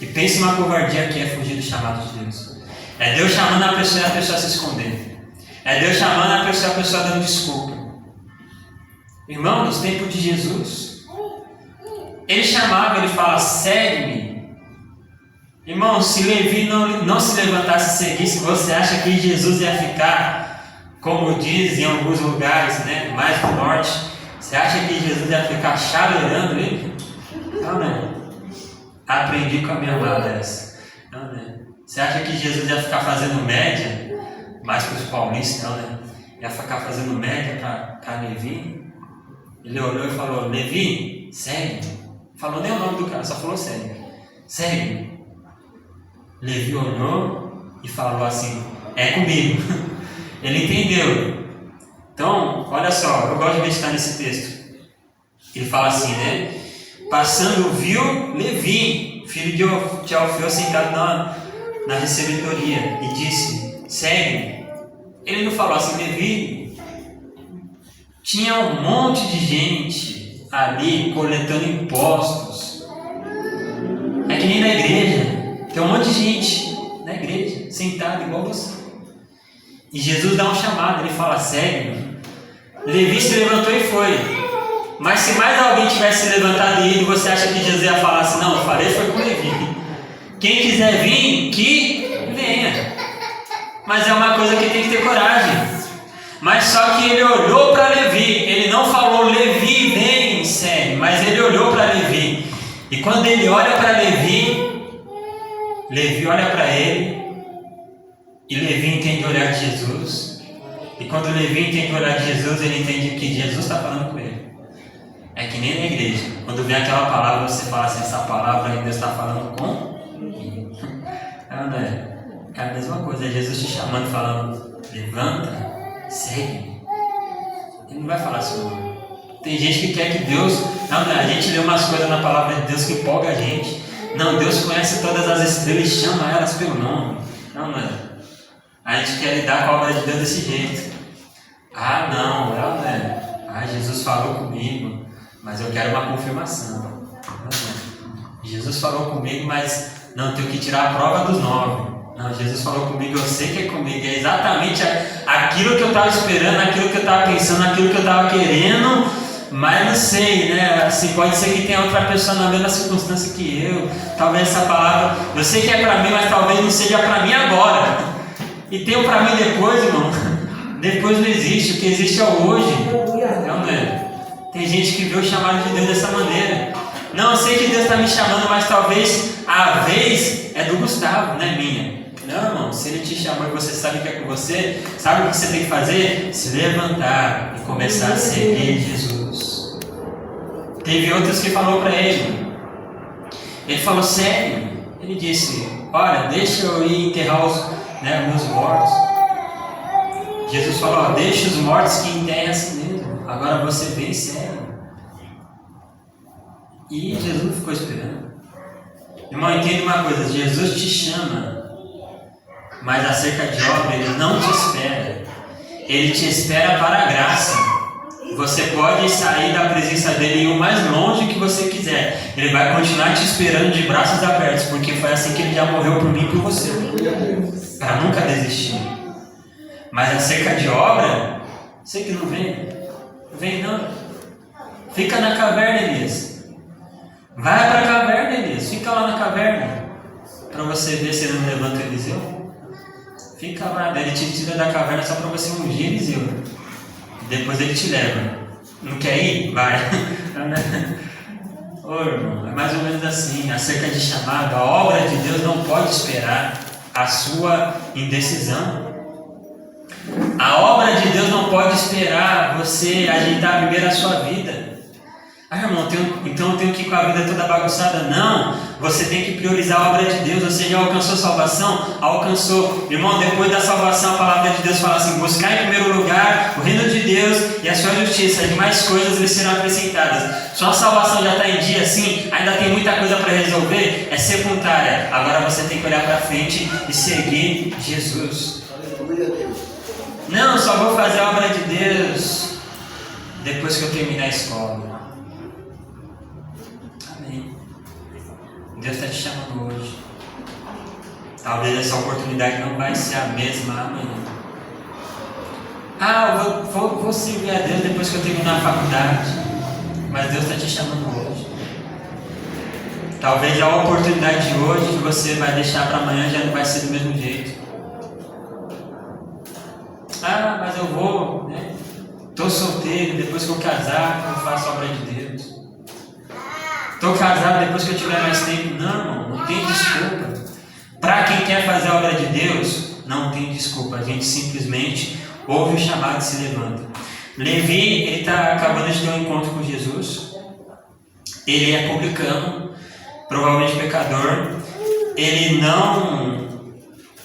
E pense numa covardia que é fugir do chamado de Deus. É Deus chamando a pessoa e a pessoa se esconder. É Deus chamando a pessoa dando desculpa. Irmão, nos tempos de Jesus, Ele chamava, Ele fala, segue-me. Irmão, se Levi não se levantasse e seguisse, você acha que Jesus ia ficar, como diz em alguns lugares, né, mais do norte, você acha que Jesus ia ficar chaveirando ele? Não, né? Aprendi com a minha amada essa. Não, né? Você acha que Jesus ia ficar fazendo média, mais para os paulistas, não, né? Ia ficar fazendo média para Levi? Ele olhou e falou, Levi, segue. Falou nem o nome do cara, só falou segue. Segue. Levi olhou e falou assim, é comigo. Ele entendeu. Então, olha só, eu gosto de meditar nesse texto. Ele fala assim, né? Passando, viu Levi, filho de Alfeu, sentado na recebedoria, e disse, segue. Ele não falou assim, Levi. Tinha um monte de gente ali coletando impostos. É que nem na igreja. Tem um monte de gente na igreja, sentada igual você. E Jesus dá um chamado, ele fala, segue-me. Levi se levantou e foi. Mas se mais alguém tivesse se levantado e ido, você acha que Jesus ia falar assim, não, eu falei foi com Levi. Quem quiser vir, que venha. Mas é uma coisa que tem que ter coragem. Mas só que ele olhou para Levi, ele não falou, Levi, vem, segue, mas ele olhou para Levi. E quando ele olha para Levi, Levi olha para ele, e Levi entende o olhar de Jesus. E quando Levi entende o olhar de Jesus, ele entende que Jesus está falando com ele. É que nem na igreja. Quando vem aquela palavra, você fala assim, essa palavra ainda está falando com ele. Não é? É a mesma coisa, é Jesus te chamando, falando, levanta, segue. Ele não vai falar assim, não. Tem gente que quer que Deus... Não, a gente lê umas coisas na palavra de Deus que empolga a gente. Não, Deus conhece todas as estrelas e chama elas pelo nome. Não é? A gente quer lidar com a obra de Deus desse jeito. Ah, não é. Ah, Jesus falou comigo, mas eu quero uma confirmação. Não é. Jesus falou comigo, mas não, tenho que tirar a prova dos 9. Não, Jesus falou comigo, eu sei que é comigo. É exatamente aquilo que eu estava esperando, aquilo que eu estava pensando, aquilo que eu estava querendo, mas não sei, né? Assim, pode ser que tenha outra pessoa na mesma circunstância que eu. Talvez essa palavra, eu sei que é para mim, mas talvez não seja para mim agora. E tem o para mim depois, irmão. Depois não existe, o que existe é o hoje. Não é? Tem gente que vê o chamado de Deus dessa maneira. Não, eu sei que Deus está me chamando, mas talvez a vez é do Gustavo, não é minha. Não, irmão, se Ele te chamou e você sabe que é com você, sabe o que você tem que fazer? Se levantar e começar a seguir Jesus. Teve outros que falou para ele. Ele falou, sério. Ele disse, olha, deixa eu ir enterrar os meus mortos. Jesus falou, deixa os mortos que enterrem a si mesmo. Agora você vem e segue. E Jesus não ficou esperando. Irmão, entenda uma coisa, Jesus te chama, mas acerca de obra Ele não te espera. Ele te espera para a graça. Você pode sair da presença dEle e ir o mais longe que você quiser. Ele vai continuar te esperando de braços abertos, porque foi assim que Ele já morreu por mim e por você, para nunca desistir. Mas acerca de obra, você que não vem, não vem não. Fica na caverna, Elias. Vai para a caverna, Elias. Fica lá na caverna, para você ver se ele não levanta Eliseu. Fica lá, ele te tira da caverna só para você ungir Eliseu. Depois ele te leva. Não quer ir? Vai. Ô irmão, é mais ou menos assim. Acerca de chamado, a obra de Deus não pode esperar a sua indecisão. A obra de Deus não pode esperar você ajeitar primeiro a sua vida. Ah, irmão, então eu tenho que ir com a vida toda bagunçada? Não, você tem que priorizar a obra de Deus. Você já alcançou salvação? Alcançou. Irmão, depois da salvação, a palavra de Deus fala assim: buscar em primeiro lugar o reino de Deus e a sua justiça, e demais coisas lhe serão acrescentadas. Sua salvação já está em dia, sim, ainda tem muita coisa para resolver, é secundária. Agora você tem que olhar para frente e seguir Jesus. Não, só vou fazer a obra de Deus depois que eu terminar a escola. Deus está te chamando hoje. Talvez essa oportunidade não vai ser a mesma amanhã. Eu vou servir a Deus depois que eu terminar a faculdade. Mas Deus está te chamando hoje. Talvez a oportunidade de hoje que você vai deixar para amanhã já não vai ser do mesmo jeito. Mas eu vou, né? Estou solteiro, depois que eu casar, eu faço a obra de Deus. Estou casado depois que eu tiver mais tempo. Não tem desculpa. Para quem quer fazer a obra de Deus, não tem desculpa. A gente simplesmente ouve o chamado e se levanta. Levi, ele está acabando de ter um encontro com Jesus. Ele é publicano, provavelmente pecador. Ele não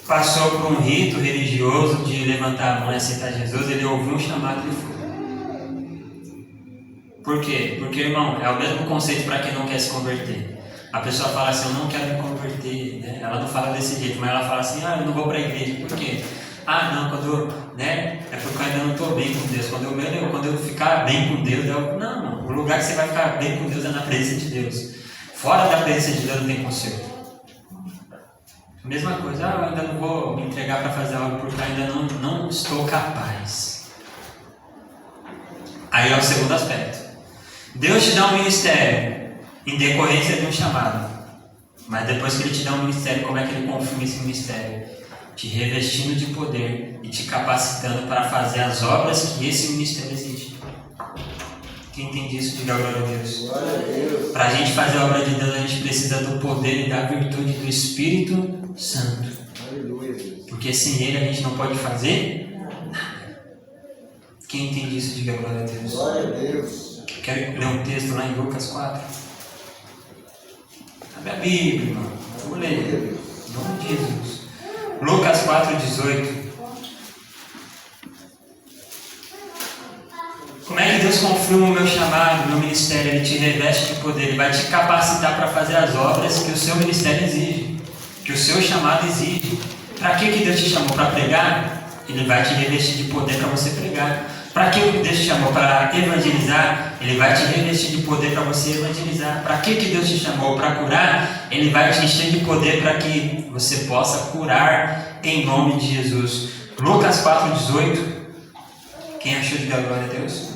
passou por um rito religioso de levantar a mão e aceitar Jesus. Ele ouviu um chamado e foi. Por quê? Porque, irmão, é o mesmo conceito para quem não quer se converter. A pessoa fala assim: eu não quero me converter, né? Ela não fala desse jeito, mas ela fala assim: eu não vou para a igreja. Por quê? Não, é porque eu ainda não estou bem com Deus. Quando eu ficar bem com Deus, não, o lugar que você vai ficar bem com Deus é na presença de Deus. Fora da presença de Deus não tem conserto. Mesma coisa, eu ainda não vou me entregar para fazer algo porque ainda não estou capaz. Aí é o segundo aspecto. Deus te dá um ministério em decorrência de um chamado. Mas depois que Ele te dá um ministério, como é que Ele confirma esse ministério? Te revestindo de poder e te capacitando para fazer as obras que esse ministério exige. Quem entende isso, diga glória a Deus. Para a gente fazer a obra de Deus, a gente precisa do poder e da virtude do Espírito Santo. Porque sem Ele a gente não pode fazer nada. Quem entende isso, diga glória a Deus. Glória a Deus. Quero ler um texto lá em Lucas 4. Abre a Bíblia, irmão. Vamos ler. Em nome de Jesus. Lucas 4,18. Como é que Deus confirma o meu chamado, o meu ministério? Ele te reveste de poder. Ele vai te capacitar para fazer as obras que o seu ministério exige, que o seu chamado exige. Para que Deus te chamou? Para pregar? Ele vai te revestir de poder para você pregar. Para que Deus te chamou? Para evangelizar? Ele vai te revestir de poder para você evangelizar. Para que Deus te chamou? Para curar? Ele vai te encher de poder para que você possa curar em nome de Jesus. Lucas 4,18. Quem achou de dar glória a Deus?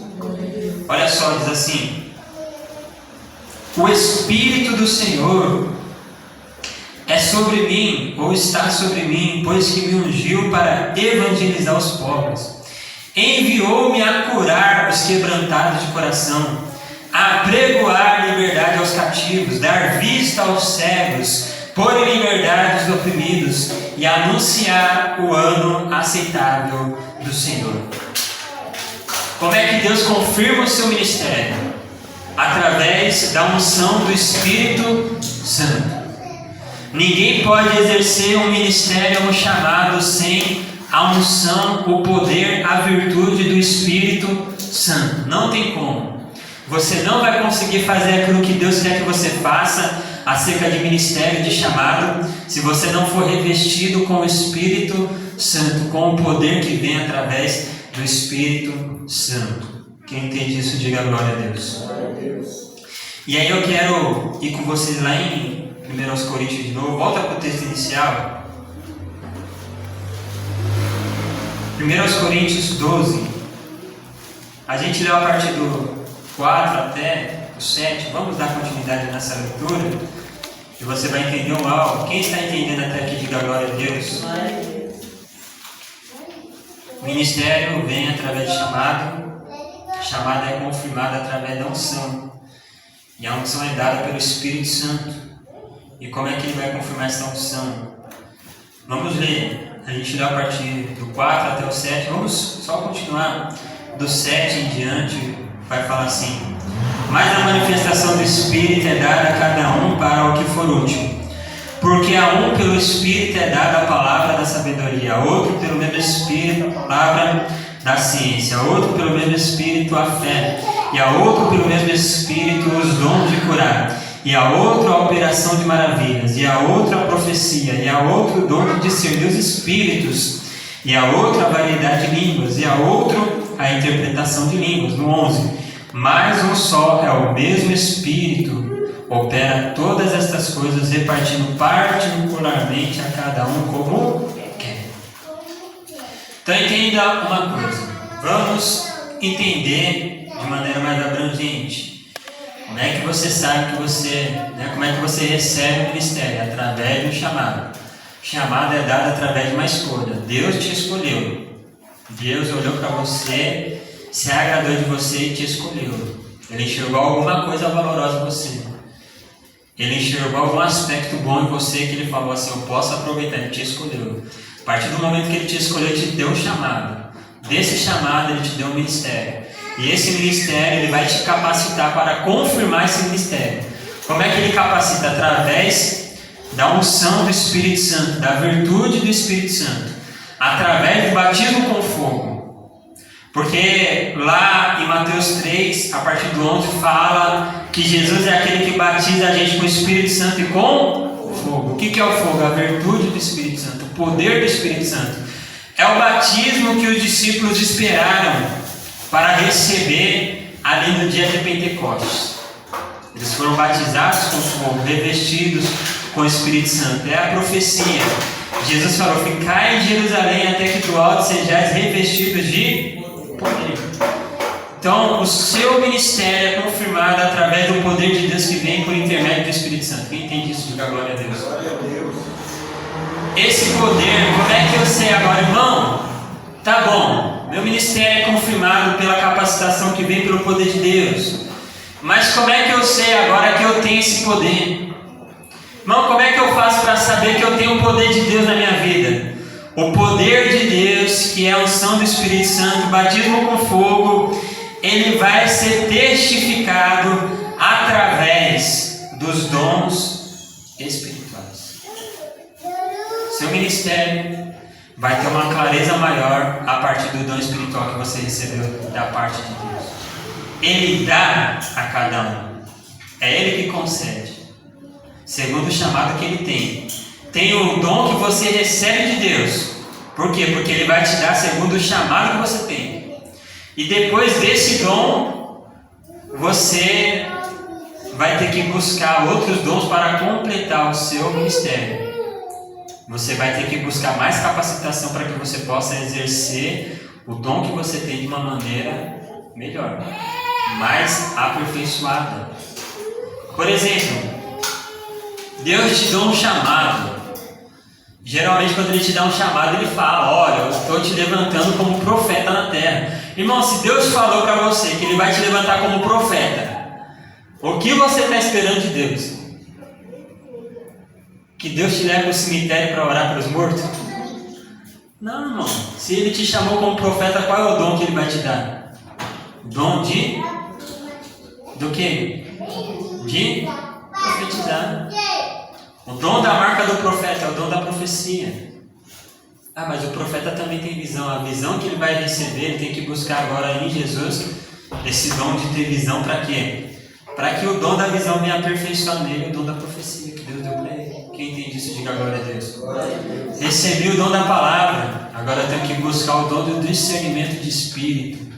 Olha só, diz assim: o Espírito do Senhor é sobre mim, ou está sobre mim, pois que me ungiu para evangelizar os pobres. Enviou-me a curar os quebrantados de coração, a pregoar liberdade aos cativos, dar vista aos cegos, pôr em liberdade os oprimidos e anunciar o ano aceitável do Senhor. Como é que Deus confirma o seu ministério? Através da unção do Espírito Santo. Ninguém pode exercer um ministério ou um chamado sem a unção, o poder, a virtude do Espírito Santo. Não tem como. Você não vai conseguir fazer aquilo que Deus quer que você faça acerca de ministério, de chamado, se você não for revestido com o Espírito Santo, com o poder que vem através do Espírito Santo. Quem entende isso, diga glória a Deus. E aí eu quero ir com vocês lá em 1 Coríntios de novo. Volta para o texto inicial. 1 Coríntios 12. A gente leu a partir do 4 até o 7. Vamos dar continuidade nessa leitura e você vai entender algo. Quem está entendendo até aqui, diga glória a Deus. O ministério vem através de chamado. A chamada é confirmada através da unção. E a unção é dada pelo Espírito Santo. E como é que ele vai confirmar essa unção? Vamos ler A gente leu a partir do 4 até o 7. Vamos só continuar do 7 em diante. Vai falar assim: mas a manifestação do Espírito é dada a cada um para o que for útil. Porque a um pelo Espírito é dada a palavra da sabedoria, a outro pelo mesmo Espírito a palavra da ciência, a outro pelo mesmo Espírito a fé, e a outro pelo mesmo Espírito os dons de curar, e a outro a operação de maravilhas, e a outro a profecia, e a outro o dom de discernir os espíritos, e a outro a variedade de línguas, e a outro a interpretação de línguas. No 11, mas um só é o mesmo Espírito, opera todas estas coisas, repartindo particularmente a cada um como quer. Então entenda uma coisa, vamos entender de maneira mais abrangente. Como é que você sabe que como é que você recebe o ministério? Através de um chamado. O chamado é dado através de uma escolha. Deus te escolheu. Deus olhou para você, se agradou de você e te escolheu. Ele enxergou alguma coisa valorosa em você. Ele enxergou algum aspecto bom em você que ele falou assim: eu posso aproveitar. Ele te escolheu. A partir do momento que ele te escolheu, ele te deu um chamado. Desse chamado, ele te deu um ministério. E esse ministério, ele vai te capacitar para confirmar esse ministério. Como é que ele capacita? Através da unção do Espírito Santo, da virtude do Espírito Santo. Através do batismo com fogo. Porque lá em Mateus 3, a partir do 11, fala que Jesus é aquele que batiza a gente com o Espírito Santo e com fogo. O que é o fogo? A virtude do Espírito Santo, o poder do Espírito Santo. É o batismo que os discípulos esperaram para receber ali no dia de Pentecostes. Eles foram batizados com fogo, revestidos com o Espírito Santo. É a profecia. Jesus falou: ficai em Jerusalém até que do alto sejais revestidos de poder. Então, o seu ministério é confirmado através do poder de Deus que vem por intermédio do Espírito Santo. Quem entende isso, diga glória a Deus. Esse poder, como é que eu sei agora, irmão? Tá bom, meu ministério é confirmado pela capacitação que vem pelo poder de Deus. Mas como é que eu sei agora que eu tenho esse poder? Irmão, como é que eu faço para saber que eu tenho o poder de Deus na minha vida? O poder de Deus, que é a unção do Espírito Santo, batismo com fogo, ele vai ser testificado através dos dons espirituais. Seu ministério vai ter uma clareza maior a partir do dom espiritual que você recebeu da parte de Deus. Ele dá a cada um. É Ele que concede, segundo o chamado que Ele tem. Tem o dom que você recebe de Deus. Por quê? Porque Ele vai te dar segundo o chamado que você tem. E depois desse dom, você vai ter que buscar outros dons para completar o seu ministério. Você vai ter que buscar mais capacitação para que você possa exercer o dom que você tem de uma maneira melhor, mais aperfeiçoada. Por exemplo, Deus te dá um chamado. Geralmente quando Ele te dá um chamado, Ele fala: olha, eu estou te levantando como profeta na terra. Irmão, se Deus falou para você que Ele vai te levantar como profeta, o que você está esperando de Deus? Que Deus te leve para o cemitério para orar pelos mortos? Não, irmão. Se Ele te chamou como profeta, qual é o dom que Ele vai te dar? Dom de... do quê? De profetizar. O dom da marca do profeta é o dom da profecia. Ah, mas o profeta também tem visão. A visão que ele vai receber, ele tem que buscar agora em Jesus esse dom de ter visão para quê? Para que o dom da visão venha aperfeiçoar nele, o dom da profecia que Deus deu para ele. Quem entende isso, diga glória a Deus. Recebi o dom da palavra, agora eu tenho que buscar o dom do discernimento de espírito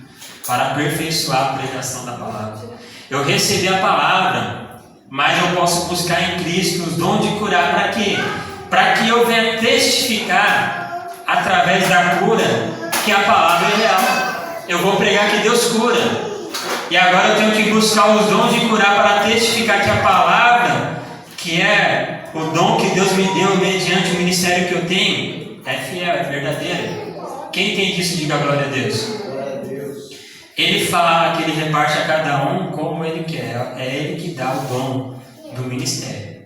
para aperfeiçoar a pregação da palavra. Eu recebi a palavra, mas eu posso buscar em Cristo os dons de curar. Para quê? Para que eu venha testificar através da cura que a palavra é real. Eu vou pregar que Deus cura. E agora eu tenho que buscar os dons de curar para testificar que a palavra, que é o dom que Deus me deu mediante o ministério que eu tenho, é fiel, é verdadeira. Quem entende isso, diga glória a Deus. Ele fala que Ele reparte a cada um como Ele quer. É Ele que dá o dom do ministério.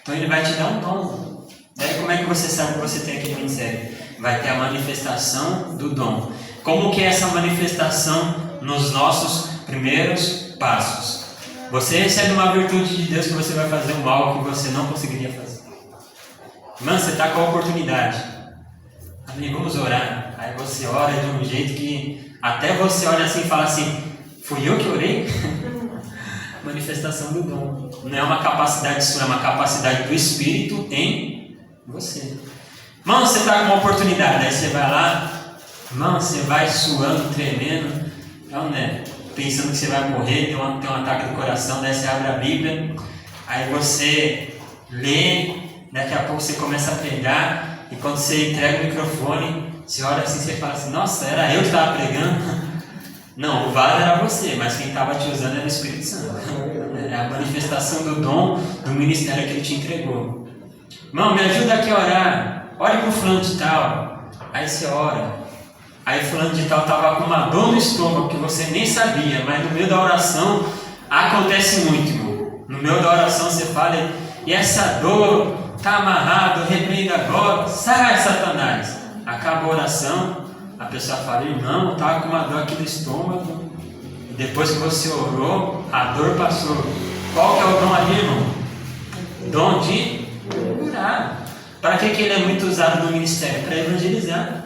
Então Ele vai te dar um dom. Daí como é que você sabe que você tem aquele ministério? vai ter a manifestação do dom. Como que é essa manifestação nos nossos primeiros passos? Você recebe uma virtude de Deus que você vai fazer algo que você não conseguiria fazer. Mano, você está com a oportunidade. Amém, vamos orar. Aí você ora de um jeito que até você olha assim e fala assim, fui eu que orei? Manifestação do dom. Não é uma capacidade sua, é uma capacidade do Espírito em você. Mano, você está com uma oportunidade. Aí você vai lá, mano, você vai suando, tremendo. Então, né? Pensando que você vai morrer, tem um ataque do coração, daí você abre a Bíblia, aí você lê, daqui a pouco você começa a pregar, e quando você entrega o microfone, você olha assim, você fala assim, nossa, era eu que estava pregando? Não, o vaso era você, mas quem estava te usando era o Espírito Santo. É a manifestação do dom, do ministério que ele te entregou. Irmão, me ajuda aqui a orar, ore para o fulano de tal, aí você ora. Aí fulano de tal estava com uma dor no estômago que você nem sabia, mas no meio da oração acontece muito, irmão. No meio da oração você fala, e essa dor está amarrada, eu repreendo agora, sai Satanás. Acaba a oração, a pessoa fala, irmão, estava com uma dor aqui no estômago, e depois que você orou, a dor passou. Qual que é o dom ali, irmão? Dom de curar. Para que ele é muito usado no ministério? Para evangelizar.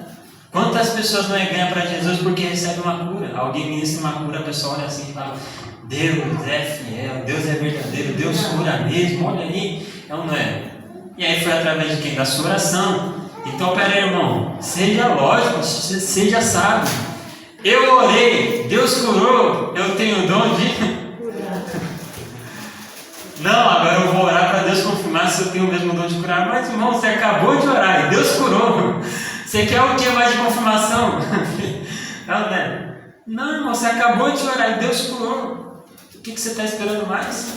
Quantas pessoas não ganham para Jesus porque recebem uma cura? Alguém ministra uma cura, a pessoa olha assim e fala, Deus é fiel, Deus é verdadeiro, Deus cura mesmo, olha aí, é ou não é? E aí foi através de quem? Da sua oração. Então, pera aí, irmão, seja lógico, seja sábio. Eu orei, Deus curou, eu tenho o dom de curar. Não, agora eu vou orar para Deus confirmar se eu tenho o mesmo dom de curar. Mas, irmão, você acabou de orar e Deus curou. Você quer o que mais de confirmação? Não, né? Não, irmão, você acabou de orar e Deus curou. O que você está esperando mais?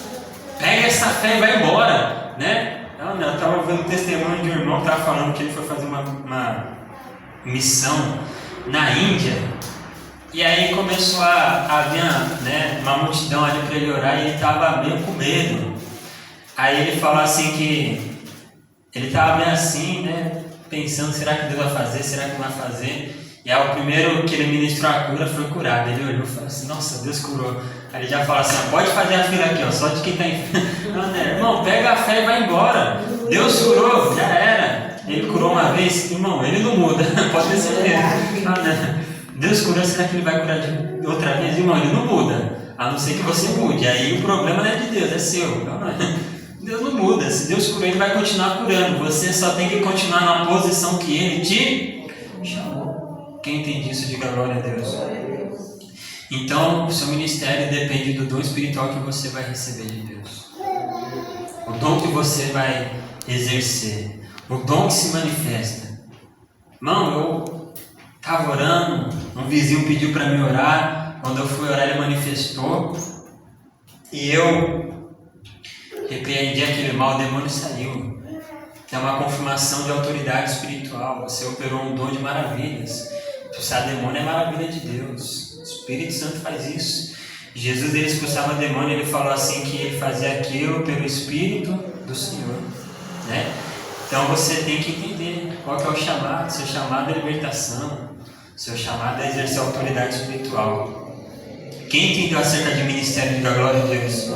Pega essa fé e vai embora, né? Não, eu estava vendo o testemunho de um irmão que estava falando que ele foi fazer uma missão na Índia. E aí começou a haver, né, uma multidão ali para ele orar e ele estava meio com medo. Aí ele falou assim que ele estava meio assim, né? Pensando, será que Deus vai fazer, será que não vai fazer? E aí o primeiro que ele ministrou a cura foi curado. Ele olhou e falou assim, nossa, Deus curou. Aí ele já fala assim, pode fazer a fila aqui, ó, só de quem está em fila. Não, né? Irmão, pega a fé e vai embora. Deus curou, já era. Ele curou uma vez, irmão, ele não muda, pode ter certeza. Não, né? Deus curou, será que ele vai curar de outra vez? Irmão, ele não muda, a não ser que você mude. Aí o problema não é de Deus, é seu. Não, não. Deus não muda, se Deus curou, ele vai continuar curando. Você só tem que continuar na posição que ele te chamou. Quem entende isso, diga glória a Deus. Então, o seu ministério depende do dom espiritual que você vai receber de Deus. O dom que você vai exercer. O dom que se manifesta. Irmão, eu estava orando, um vizinho pediu para me orar. Quando eu fui orar, ele manifestou. E eu repreendi aquele mal, o demônio saiu. É uma confirmação de autoridade espiritual. Você operou um dom de maravilhas. Expulsar demônio é maravilha de Deus. O Espírito Santo faz isso. Jesus, ele expulsava demônio, ele falou assim que ele fazia aquilo pelo Espírito do Senhor, né? Então você tem que entender qual que é o chamado. Seu chamado é libertação. Seu chamado é exercer autoridade espiritual. Quem entendeu acerca de ministério, diga glória a Deus.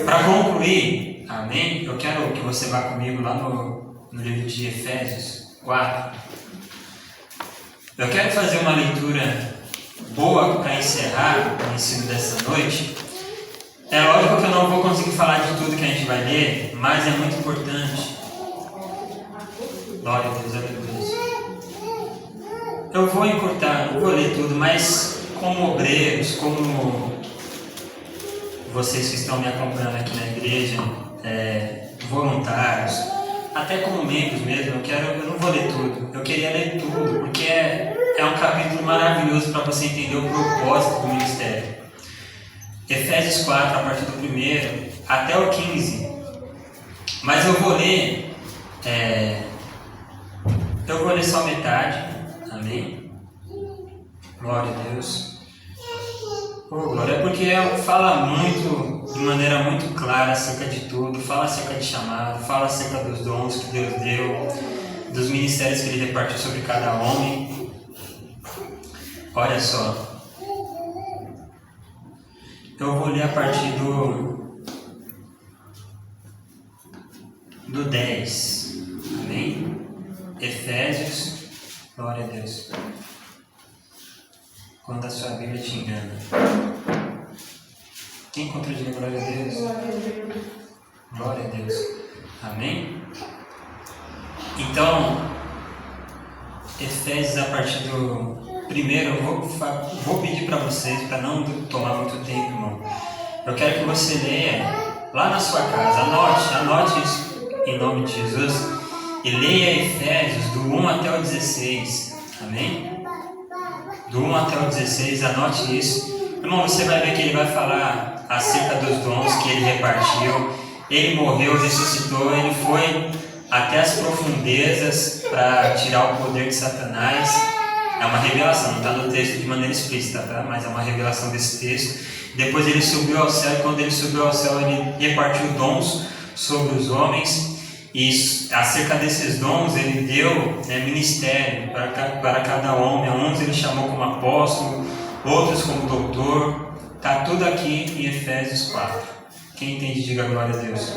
Para concluir, amém? Eu quero que você vá comigo lá no livro de Efésios 4. Eu quero fazer uma leitura boa para encerrar o ensino dessa noite. É lógico que eu não vou conseguir falar de tudo que a gente vai ler, mas é muito importante. Glória a Deus, aleluia. Eu vou encurtar, não vou ler tudo, mas como obreiros, como vocês que estão me acompanhando aqui na igreja, voluntários, até como membros mesmo, eu não vou ler tudo, eu queria ler tudo, porque é um capítulo maravilhoso para você entender o propósito do ministério. Efésios 4, a partir do 1 até o 15, mas eu vou ler só metade, amém? Glória a Deus. Glória, é porque fala muito, de maneira muito clara acerca de tudo, fala acerca de chamado, fala acerca dos dons que Deus deu, dos ministérios que ele repartiu sobre cada homem. Olha só. Eu vou ler a partir do 10. Amém? Efésios. Glória a Deus. Quando a sua Bíblia te engana. Quem encontrou, diga glória a Deus? Glória a Deus. Amém? Então, Efésios, a partir do primeiro, eu vou pedir para vocês, para não tomar muito tempo, irmão. Eu quero que você leia lá na sua casa. Anote isso em nome de Jesus. E leia Efésios do 1 até o 16. Amém? Do 1 até o 16, anote isso. Irmão, você vai ver que ele vai falar acerca dos dons que ele repartiu. Ele morreu, ressuscitou, ele foi até as profundezas para tirar o poder de Satanás. É uma revelação, não está no texto de maneira explícita, tá? Mas é uma revelação desse texto. Depois ele subiu ao céu, e quando ele subiu ao céu, ele repartiu dons sobre os homens. E acerca desses dons, ele deu ministério para cada homem. Uns ele chamou como apóstolo, outros como doutor. Está tudo aqui em Efésios 4. Quem entende, diga glória a Deus.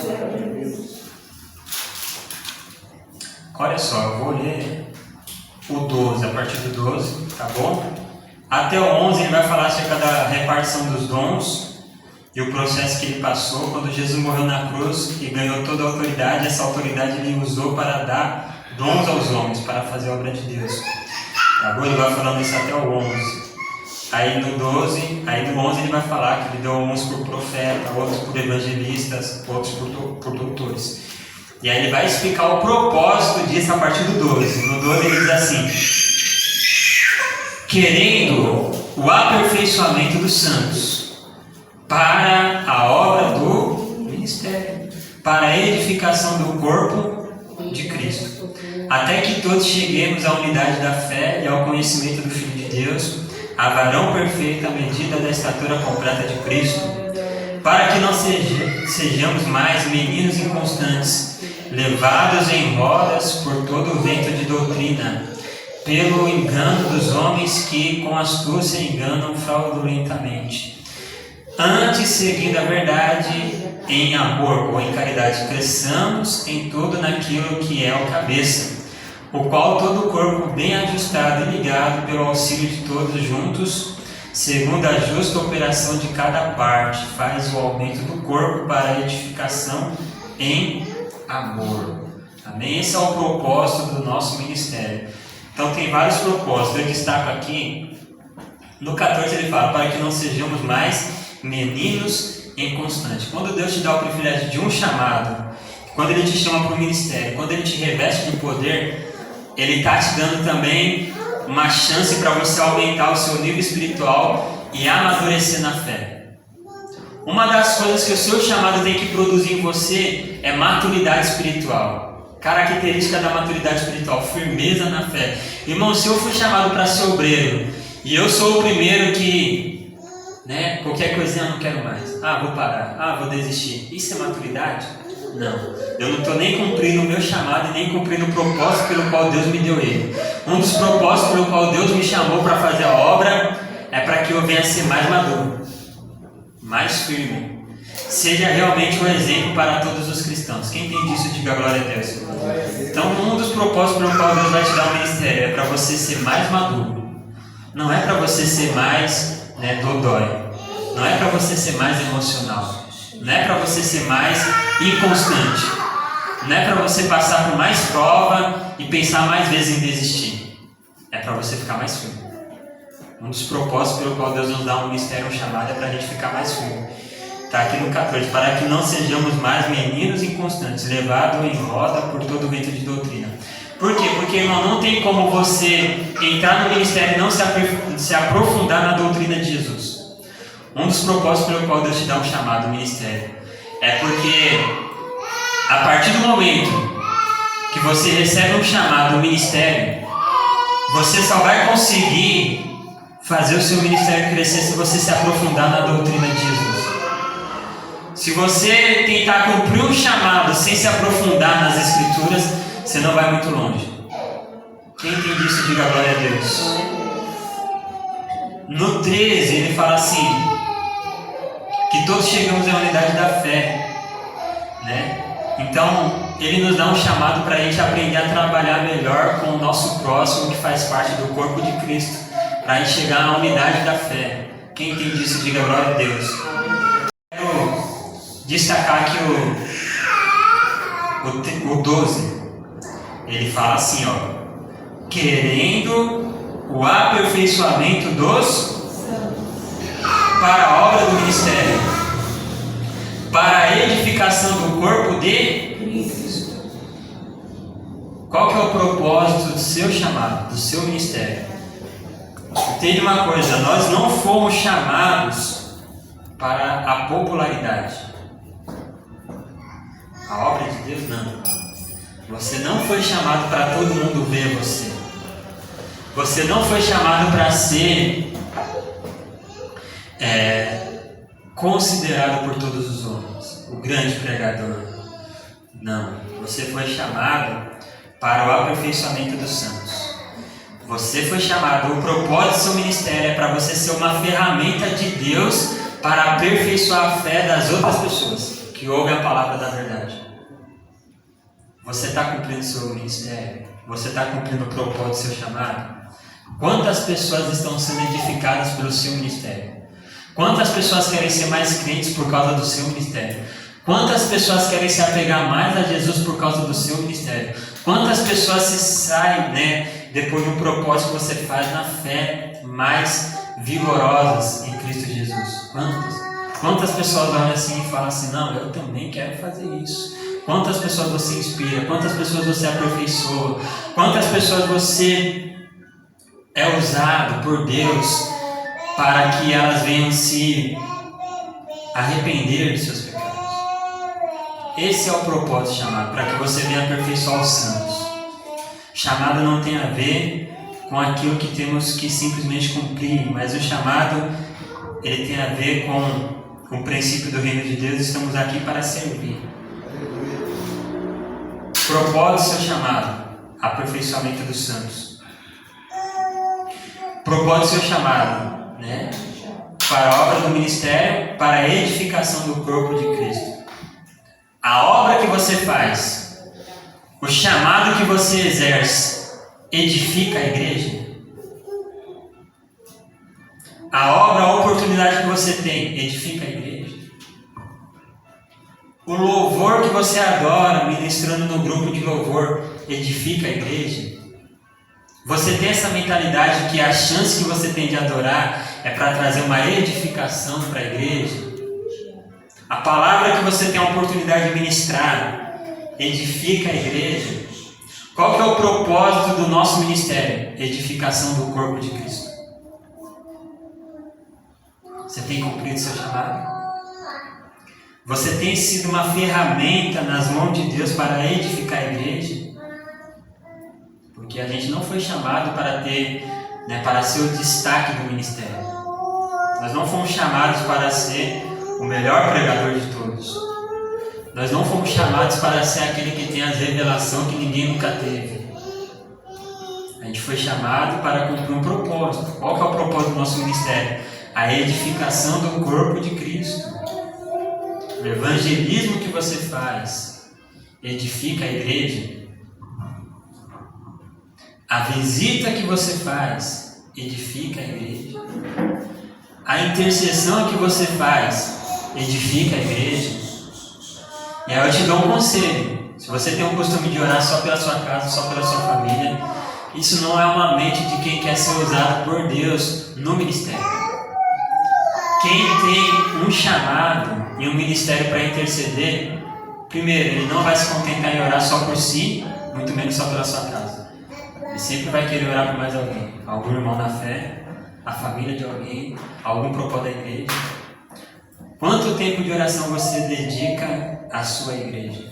Olha só, eu vou ler o 12, a partir do 12, tá bom? Até o 11 ele vai falar acerca da repartição dos dons e o processo que ele passou quando Jesus morreu na cruz e ganhou toda a autoridade. Essa autoridade ele usou para dar dons aos homens, para fazer a obra de Deus. Tá bom? Ele vai falando isso até o 11. Aí no 11 ele vai falar que ele deu uns por profeta, outros por evangelistas, outros por doutores. E aí ele vai explicar o propósito disso a partir do 12. No 12 ele diz assim: querendo o aperfeiçoamento dos santos, para a obra do ministério, para a edificação do corpo de Cristo, até que todos cheguemos à unidade da fé e ao conhecimento do Filho de Deus, a varão perfeito à medida da estatura completa de Cristo, para que não sejamos mais meninos inconstantes, levados em rodas por todo o vento de doutrina, pelo engano dos homens que com astúcia enganam fraudulentamente. Antes, seguindo a verdade, em amor ou em caridade, cresçamos em tudo naquilo que é o cabeça, o qual todo o corpo bem ajustado e ligado pelo auxílio de todos juntos, segundo a justa operação de cada parte, faz o aumento do corpo para a edificação em amor. Amém? Esse é o propósito do nosso ministério. Então tem vários propósitos. Eu destaco aqui, no 14 ele fala, para que não sejamos mais meninos inconstantes. Quando Deus te dá o privilégio de um chamado, quando Ele te chama para o ministério, quando Ele te reveste de poder, Ele está te dando também uma chance para você aumentar o seu nível espiritual e amadurecer na fé. Uma das coisas que o seu chamado tem que produzir em você é maturidade espiritual. Característica da maturidade espiritual, firmeza na fé. Irmão, se eu fui chamado para ser obreiro e eu sou o primeiro que, qualquer coisinha eu não quero mais. Vou parar. Vou desistir. Isso é maturidade? Não. Eu não estou nem cumprindo o meu chamado e nem cumprindo o propósito pelo qual Deus me deu ele. Um dos propósitos pelo qual Deus me chamou para fazer a obra é para que eu venha a ser mais maduro, mais firme. Seja realmente um exemplo para todos os cristãos. Quem entende isso, diga glória a Deus. Então, um dos propósitos pelo qual Deus vai te dar um ministério é para você ser mais maduro. Não é para você ser mais dodói. Não é para você ser mais emocional. Não é para você ser mais inconstante. Não é para você passar por mais prova e pensar mais vezes em desistir. É para você ficar mais firme. Um dos propósitos pelo qual Deus nos dá um ministério, um chamado, é para a gente ficar mais firme. Está aqui no 14. Para que não sejamos mais meninos inconstantes, levados em roda por todo o vento de doutrina. Por quê? Porque, irmão, não tem como você entrar no ministério e não se aprofundar na doutrina de Jesus. Um dos propósitos pelo qual Deus te dá um chamado, ministério, é porque a partir do momento que você recebe um chamado, um ministério, você só vai conseguir fazer o seu ministério crescer se você se aprofundar na doutrina de Jesus. Se você tentar cumprir um chamado sem se aprofundar nas Escrituras, você não vai muito longe. Quem entende isso, diga glória a Deus. No 13 ele fala assim, que todos chegamos à unidade da fé, né? Então ele nos dá um chamado para a gente aprender a trabalhar melhor com o nosso próximo, que faz parte do corpo de Cristo, para a gente chegar à unidade da fé. Quem entende isso, diga glória a Deus. Quero destacar aqui o 12. Ele fala assim, ó, querendo o aperfeiçoamento dos para a obra do ministério, para a edificação do corpo de Cristo. Qual que é o propósito do seu chamado, do seu ministério? Entende uma coisa, nós não fomos chamados para a popularidade. A obra de Deus não. Você não foi chamado para todo mundo ver você. Você não foi chamado para ser considerado por todos os homens o grande pregador. Não. Você foi chamado para o aperfeiçoamento dos santos. Você foi chamado, o propósito do seu ministério é para você ser uma ferramenta de Deus para aperfeiçoar a fé das outras pessoas que ouvem a palavra da verdade. Você está cumprindo o seu ministério? Você está cumprindo o propósito do seu chamado? Quantas pessoas estão sendo edificadas pelo seu ministério? Quantas pessoas querem ser mais crentes por causa do seu ministério? Quantas pessoas querem se apegar mais a Jesus por causa do seu ministério? Quantas pessoas se saem, depois do propósito que você faz na fé, mais vigorosas em Cristo Jesus? Quantas pessoas olham assim e falam assim, não, eu também quero fazer isso. Quantas pessoas você inspira? Quantas pessoas você aperfeiçoa? Quantas pessoas você é usado por Deus para que elas venham se arrepender de seus pecados? Esse é o propósito chamado, para que você venha aperfeiçoar os santos. Chamado não tem a ver com aquilo que temos que simplesmente cumprir, mas o chamado ele tem a ver com o princípio do reino de Deus. Estamos aqui para servir. Propósito do seu chamado, aperfeiçoamento dos santos. Propósito do seu chamado, para a obra do ministério, para a edificação do corpo de Cristo. A obra que você faz, o chamado que você exerce, edifica a igreja? A obra, a oportunidade que você tem, edifica a igreja? O louvor que você adora, ministrando no grupo de louvor, edifica a igreja? Você tem essa mentalidade que a chance que você tem de adorar é para trazer uma edificação para a igreja? A palavra que você tem a oportunidade de ministrar edifica a igreja? Qual que é o propósito do nosso ministério? Edificação do corpo de Cristo. Você tem cumprido seu chamado? Você tem sido uma ferramenta nas mãos de Deus para edificar a igreja? Porque a gente não foi chamado para ter, para ser o destaque do ministério. Nós não fomos chamados para ser o melhor pregador de todos. Nós não fomos chamados para ser aquele que tem as revelações que ninguém nunca teve. A gente foi chamado para cumprir um propósito. Qual que é o propósito do nosso ministério? A edificação do corpo de Cristo. O evangelismo que você faz edifica a igreja? A visita que você faz edifica a igreja? A intercessão que você faz edifica a igreja? E aí eu te dou um conselho. Se você tem o costume de orar só pela sua casa, só pela sua família, isso não é uma mente de quem quer ser usado por Deus no ministério. Quem tem um chamado e um ministério para interceder, primeiro, ele não vai se contentar em orar só por si, muito menos só pela sua casa. Ele sempre vai querer orar por mais alguém. Algum irmão na fé, a família de alguém, algum propósito da igreja. Quanto tempo de oração você dedica à sua igreja?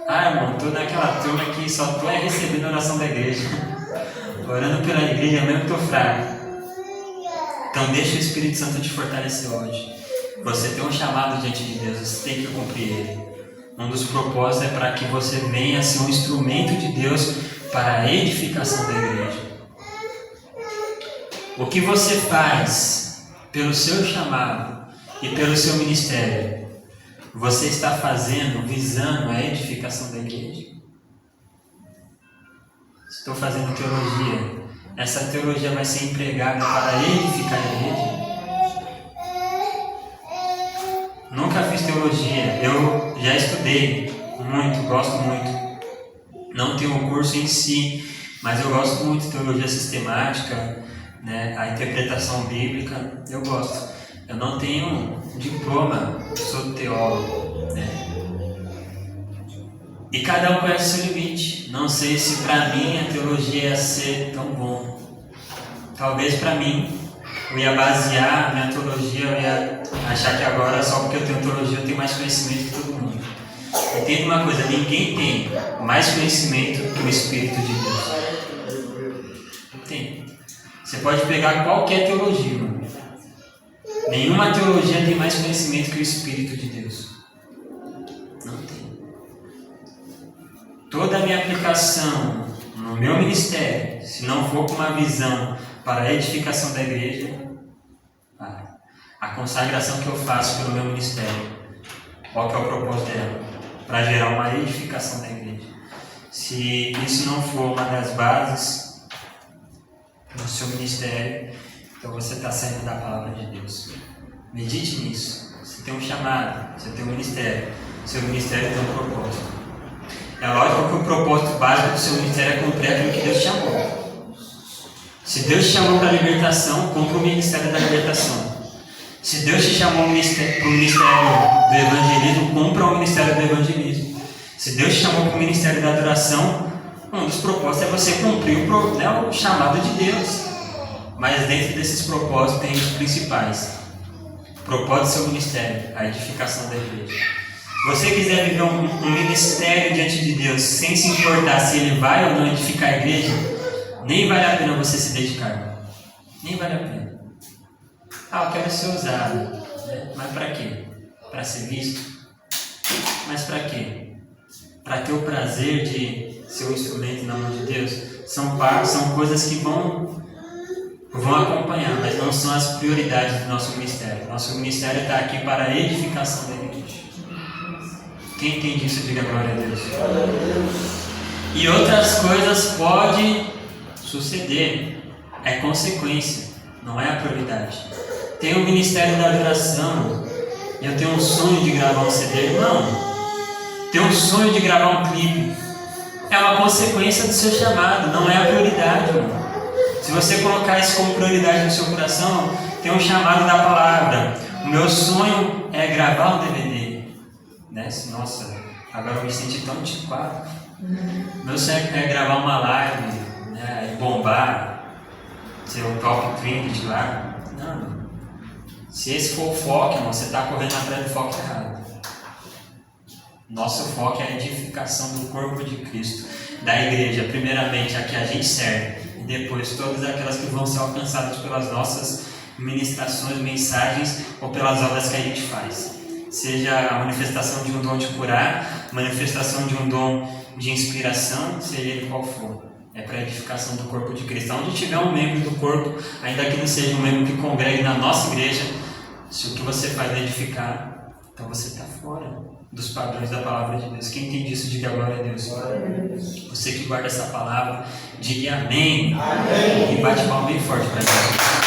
Irmão, estou naquela turma que só estou recebendo a oração da igreja. Orando pela igreja mesmo que estou fraco. Então deixa o Espírito Santo te fortalecer hoje. Você tem um chamado diante de Deus, você tem que cumprir ele. Um dos propósitos é para que você venha ser um instrumento de Deus para a edificação da igreja. O que você faz pelo seu chamado e pelo seu ministério, você está fazendo visando a edificação da igreja? Estou fazendo teologia. Essa teologia vai ser empregada para edificar a igreja? Nunca fiz teologia. Eu já estudei muito, gosto muito. Não tenho um curso em si, mas eu gosto muito de teologia sistemática, né? A interpretação bíblica, eu gosto. Eu não tenho diploma, sou teólogo, né? E cada um conhece o seu limite. Não sei se para mim a teologia ia ser tão bom. Talvez para mim, eu ia basear a minha teologia, eu ia achar que agora só porque eu tenho teologia eu tenho mais conhecimento que todo mundo. Entenda uma coisa, ninguém tem mais conhecimento que o Espírito de Deus. Não tem. Você pode pegar qualquer teologia, mano. Nenhuma teologia tem mais conhecimento que o Espírito de Deus. Não tem. Toda a minha aplicação no meu ministério, se não for com uma visão para a edificação da igreja, a consagração que eu faço pelo meu ministério, qual que é o propósito dela? Para gerar uma edificação da igreja. Se isso não for uma das bases do seu ministério, então você está saindo da palavra de Deus. Medite nisso. Você tem um chamado, você tem um ministério. Seu ministério tem um propósito. É lógico que o propósito básico do seu ministério é cumprir aquilo que Deus te chamou. Se Deus te chamou para a libertação, cumpra o ministério da libertação. Se Deus te chamou para o ministério do evangelismo, cumpra o ministério do evangelismo. Se Deus te chamou para o ministério da adoração, um dos propósitos é você cumprir o chamado de Deus. Mas dentro desses propósitos tem os principais. O propósito do seu ministério, a edificação da igreja. Se você quiser viver um ministério diante de Deus sem se importar se ele vai ou não edificar a igreja, nem vale a pena você se dedicar. Nem vale a pena. Eu quero ser usado. Né? Mas para quê? Para ser visto? Mas para quê? Para ter o prazer de ser um instrumento na mão de Deus? São coisas que vão acompanhar, mas não são as prioridades do nosso ministério. Nosso ministério está aqui para a edificação da igreja. Quem entende isso, diga glória a Deus. E outras coisas podem suceder. É consequência, não é a prioridade. Tem o ministério da adoração. E eu tenho um sonho de gravar um CD. Não. Tenho um sonho de gravar um clipe. É uma consequência do seu chamado, não é a prioridade, irmão. Se você colocar isso como prioridade no seu coração, tem um chamado da palavra. O meu sonho é gravar um DVD. Né? Nossa, agora eu me senti tão antiquado. Meu sonho é gravar uma live, né? E bombar, ser o top trend lá. Não. Se esse for o foco, irmão, você está correndo atrás do foco errado. Nosso foco é a edificação do corpo de Cristo, da igreja, primeiramente a que a gente serve, e depois todas aquelas que vão ser alcançadas pelas nossas ministrações, mensagens ou pelas obras que a gente faz. Seja a manifestação de um dom de curar, manifestação de um dom de inspiração, seja ele qual for. É para a edificação do corpo de Cristo. Onde tiver um membro do corpo, ainda que não seja um membro que congregue na nossa igreja, se o que você faz é edificar, então você está fora dos padrões da palavra de Deus. Quem entende isso, diga glória a Deus. Você que guarda essa palavra, diga amém. Amém. E bate palma bem forte para Deus.